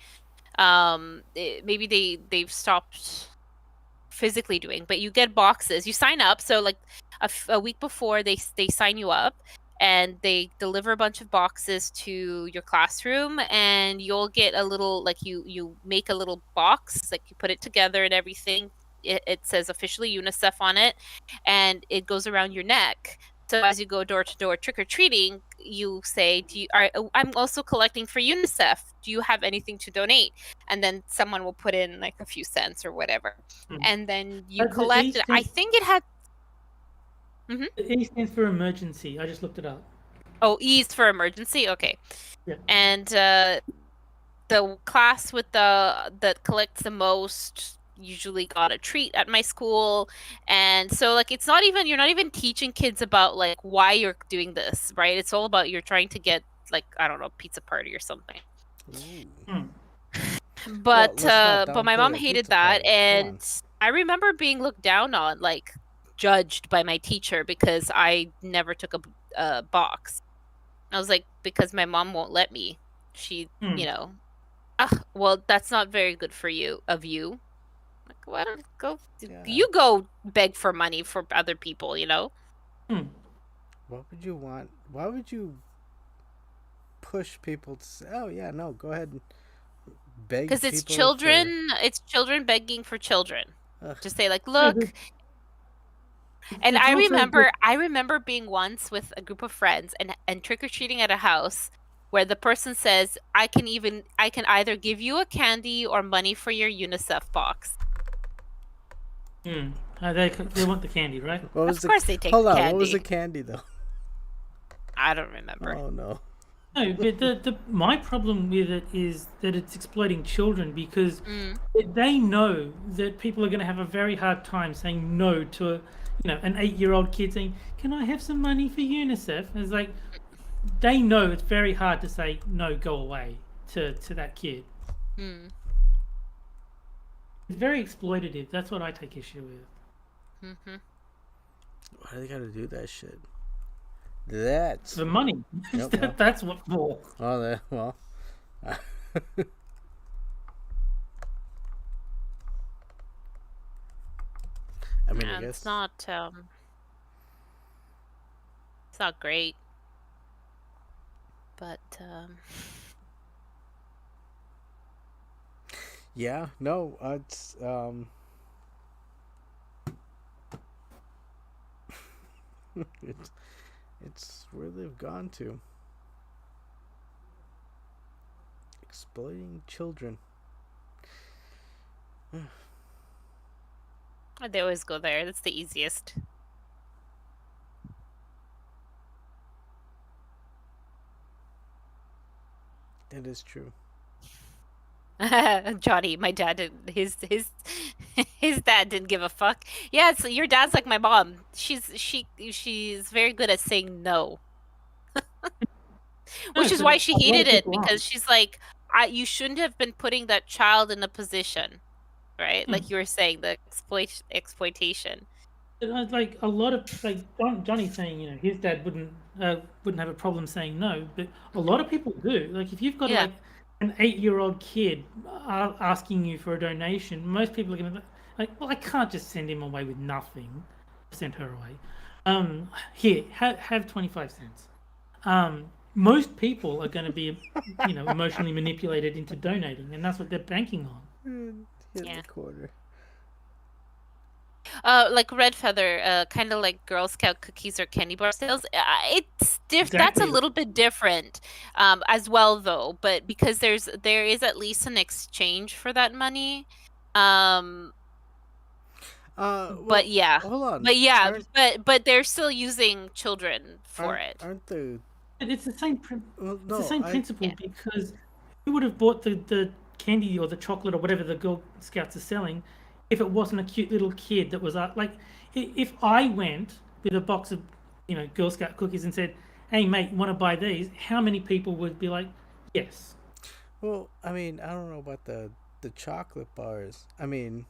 Maybe they've stopped physically doing, but you get boxes, you sign up, so like a week before they sign you up, and they deliver a bunch of boxes to your classroom, and you'll get a little, like, you make a little box, like you put it together and everything. It says officially UNICEF on it, and it goes around your neck. So as you go door to door trick-or-treating, you say, I'm also collecting for UNICEF. Do you have anything to donate? And then someone will put in like a few cents or whatever. And then you collect it. I think it had... The E stands for emergency. I just looked it up. Oh, E is for emergency? Okay. Yeah. And the class with that collects the most usually got a treat at my school. And so like, it's not even, you're not even teaching kids about like why you're doing this, right? It's all about, you're trying to get like, I don't know, pizza party or something. But my mom hated that, and I remember being looked down on, like judged by my teacher, because I never took a box. I was like, because my mom won't let me. She, you know, well, that's not very good for you. Like, why don't you go beg for money for other people, you know? What would you want? Why would you push people to say, oh yeah, no, go ahead and beg? Because it's children. It's children begging for children. To say like, look. And I remember being once with a group of friends and trick-or-treating at a house where the person says, I can either give you a candy or money for your UNICEF box. They want the candy, right? Of course they take Hold on, candy. what was the candy though? I don't remember. Oh no. No, but my problem with it is that it's exploiting children, because they know that people are going to have a very hard time saying no to an 8-year-old kid saying, "Can I have some money for UNICEF?" And it's like, they know it's very hard to say no, go away to that kid. It's very exploitative. That's what I take issue with. Why do they gotta do that shit? That's the money. Yep. That's what for. Oh, well. I mean, I guess it's not great, but yeah, no, it's it's where they've gone to, exploiting children. they always go there. That's the easiest. That is true. Johnny, my dad didn't. His dad didn't give a fuck. Yeah, so your dad's like my mom. She's very good at saying no, which is why she hated it, because she's like, you shouldn't have been putting that child in a position, right? Like you were saying, the exploitation. Like a lot of Johnny saying, his dad wouldn't have a problem saying no, but a lot of people do. Like if you've got an 8-year-old kid asking you for a donation, most people are going to be like, well, I can't just send him away with nothing. Send her away. Here, have 25 cents. Most people are going to be, emotionally manipulated into donating, and that's what they're banking on. Yeah. The quarter. Like Red Feather, kind of like Girl Scout cookies or candy bar sales. It's That's a Exactly. little bit different, as well though. But because there is at least an exchange for that money. Well, But yeah, hold on. but yeah, but they're still using children for it. Aren't they? It's the same. Well, It's no, the same principle Yeah. because who would have bought the candy or the chocolate or whatever the Girl Scouts are selling if it wasn't a cute little kid that was like, if I went with a box of Girl Scout cookies and said, "Hey mate, want to buy these?" How many people would be like, "Yes"? Well, I mean, I don't know about the chocolate bars. I mean,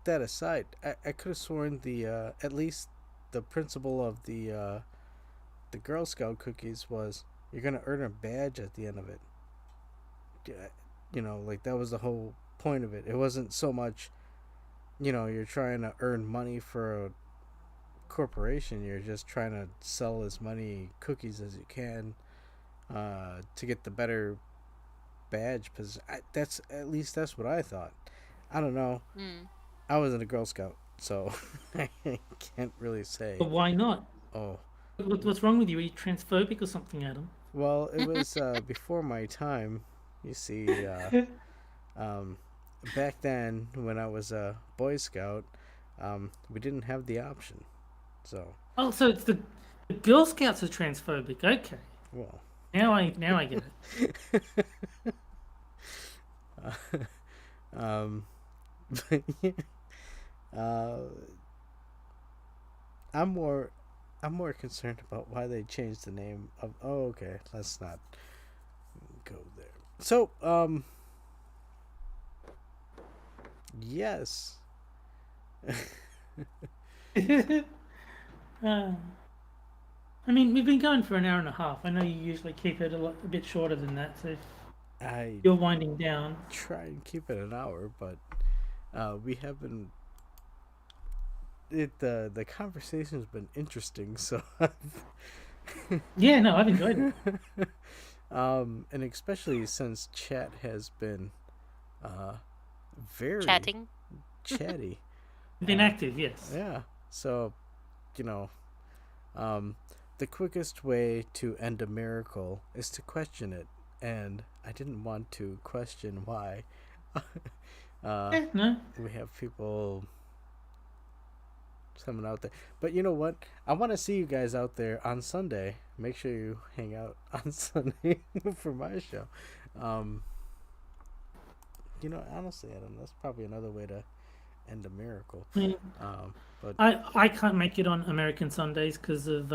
that aside, I could have sworn the at least the principle of the Girl Scout cookies was you're gonna earn a badge at the end of it. Like that was the whole point of it. It wasn't so much, you're trying to earn money for a corporation. You're just trying to sell as many cookies as you can to get the better badge. That's at least that's what I thought. I don't know. I wasn't a Girl Scout, so I can't really say. But why not? Oh, What's wrong with you? Are you transphobic or something, Adam? well, it was before my time. You see, back then when I was a Boy Scout, we didn't have the option. So, Oh, so it's the Girl Scouts are transphobic. Okay, well, now I get it. but I'm more concerned about why they changed the name of. Oh, okay. Let's not go there. So, yes. I mean, we've been going for an hour and a half. I know you usually keep it a bit shorter than that, so if I you're winding down. try and keep it an hour, but we have been. The conversation's been interesting, so. Yeah, no, I've enjoyed it. And especially since chat has been very Chatting. chatty. Been active, yes. Yeah. So, the quickest way to end a miracle is to question it, and I didn't want to question why. No. We have people coming out there, but you know what? I want to see you guys out there on Sunday. Make sure you hang out on Sunday for my show. Honestly, Adam, that's probably another way to end a miracle. Yeah. But I can't make it on American Sundays because of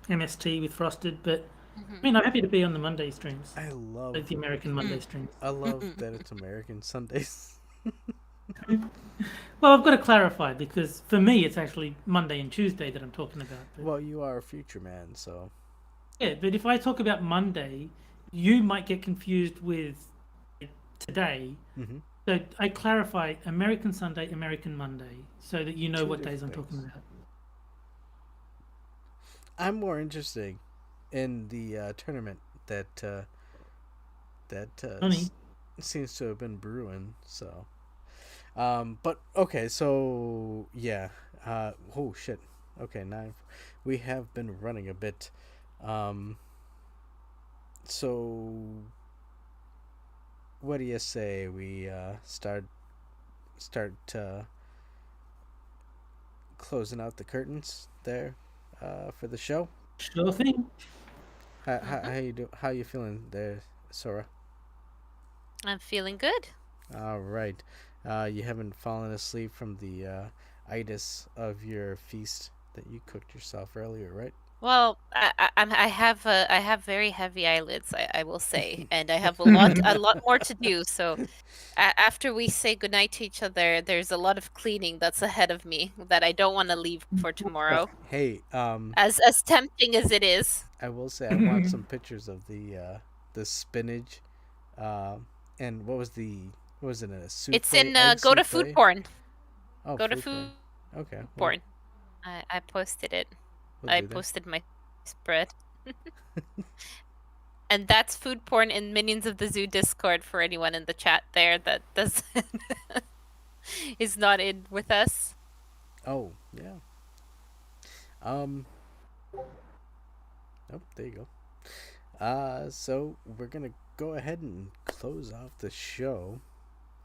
MST with Frosted, but I mean, I'm happy to be on the Monday streams. I love Like the American Monday streams. I love that it's American Sundays. Well, I've got to clarify because for me, it's actually Monday and Tuesday that I'm talking about. But, Well, you are a future man, so yeah, but if I talk about Monday, you might get confused with today. mm-hmm. So I clarify American Sunday, American Monday, so that you know Two what days I'm different talking about. I'm more interested in the tournament that Funny. seems to have been brewing. So, but okay, so yeah. Oh shit. Okay, 9. We have been running a bit. So what do you say we start closing out the curtains there for the show? Sure thing. How you feeling there, Sora? I'm feeling good. All right. You haven't fallen asleep from the itis of your feast that you cooked yourself earlier, right? Well, I have very heavy eyelids, I will say, and I have a lot more to do. So after we say goodnight to each other, there's a lot of cleaning that's ahead of me that I don't want to leave for tomorrow. Hey, As tempting as it is. I will say I want some pictures of the spinach And what was it, a souffle? It's in egg go to food souffle? porn. Oh, Go to food porn. food Okay, well, porn. I posted it. we'll I do that. posted my spread. And that's food porn in Minions of the Zoo Discord for anyone in the chat there that doesn't is not in with us. Oh, yeah. Oh, there you go. So we're gonna go ahead and close off the show.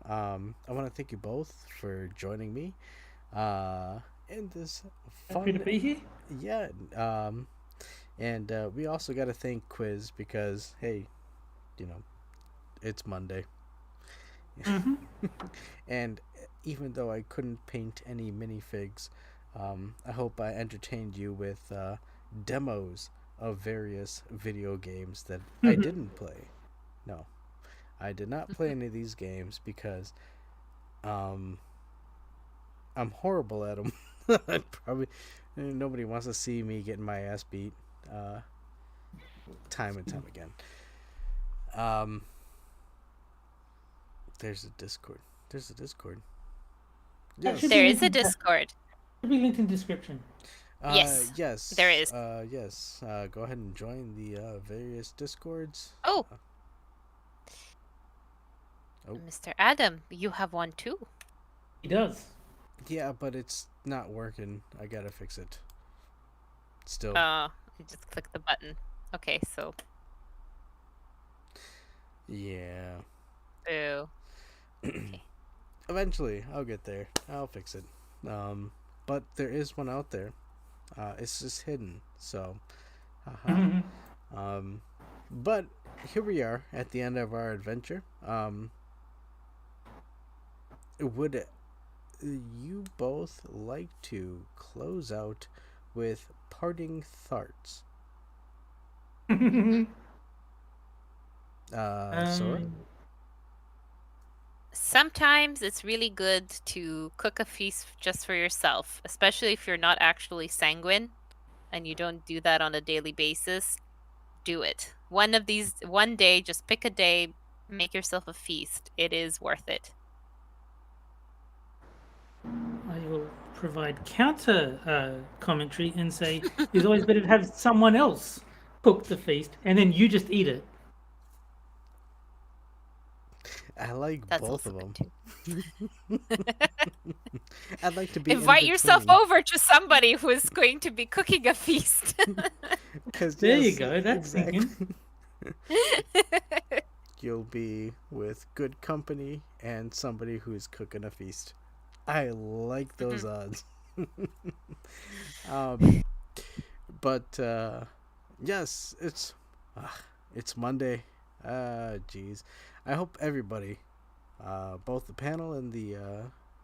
I want to thank you both for joining me. In this fun. Happy to be here. Yeah. And we also got to thank Quiz because, hey, it's Monday. Mm-hmm. And even though I couldn't paint any minifigs, I hope I entertained you with demos of various video games that I didn't play. No, I did not play any of these games because I'm horrible at them. Probably nobody wants to see me getting my ass beat time and time again. There's a Discord. Yes. There is a Discord. It'll be linked in the description. Yes, Yes. there is. Yes. Go ahead and join the various Discords. Oh. Oh. Mr. Adam, you have one too. He does. Yeah, but it's not working. I gotta fix it. Still. You just click the button. Okay, so. Yeah. Boo. Okay. Eventually, I'll get there. I'll fix it. But there is one out there. It's just hidden. So, haha. But here we are at the end of our adventure. Would you both like to close out with parting thoughts? Sora? Sometimes it's really good to cook a feast just for yourself, especially if you're not actually sanguine and you don't do that on a daily basis. Do it. One day, just pick a day, make yourself a feast. It is worth it. I will provide counter commentary and say it's always better to have someone else cook the feast and then you just eat it. I like That's both also of them. good too. I'd like to be Invite in yourself between. over to somebody who is going to be cooking a feast. 'Cause There you yes, go, that's thinking. You'll be with good company and somebody who's cooking a feast. I like those odds. But yes, it's Monday. Geez. I hope everybody, both the panel and the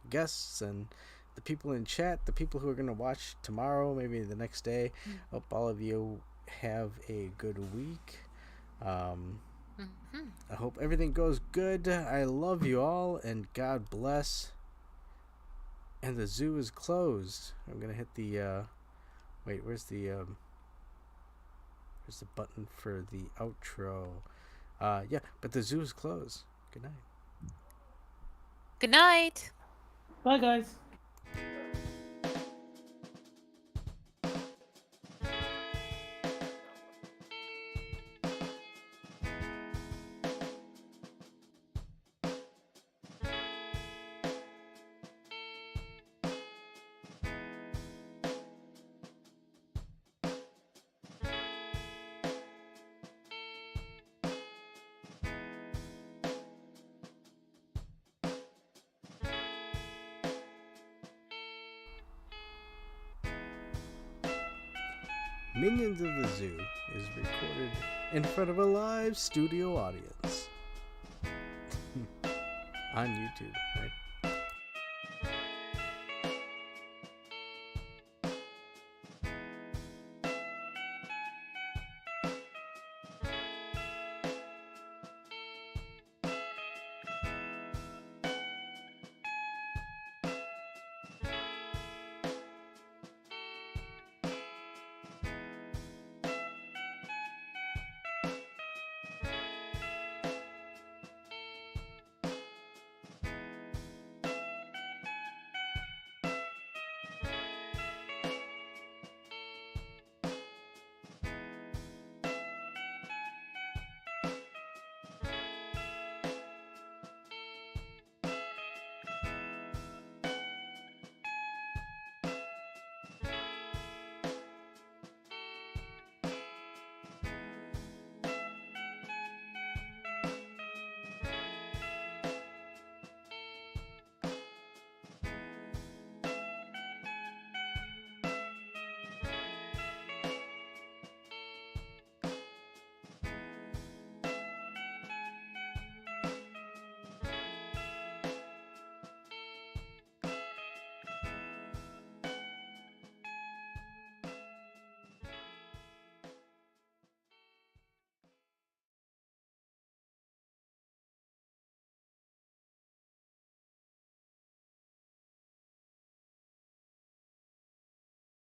guests and the people in chat, the people who are going to watch tomorrow, maybe the next day, hope all of you have a good week. I hope everything goes good. I love you all, and God bless. And the zoo is closed. I'm gonna hit the wait, where's the button for the outro? Yeah, but the zoo is closed. Good night. Good night. Bye, guys. Minions of the Zoo is recorded in front of a live studio audience on YouTube, right?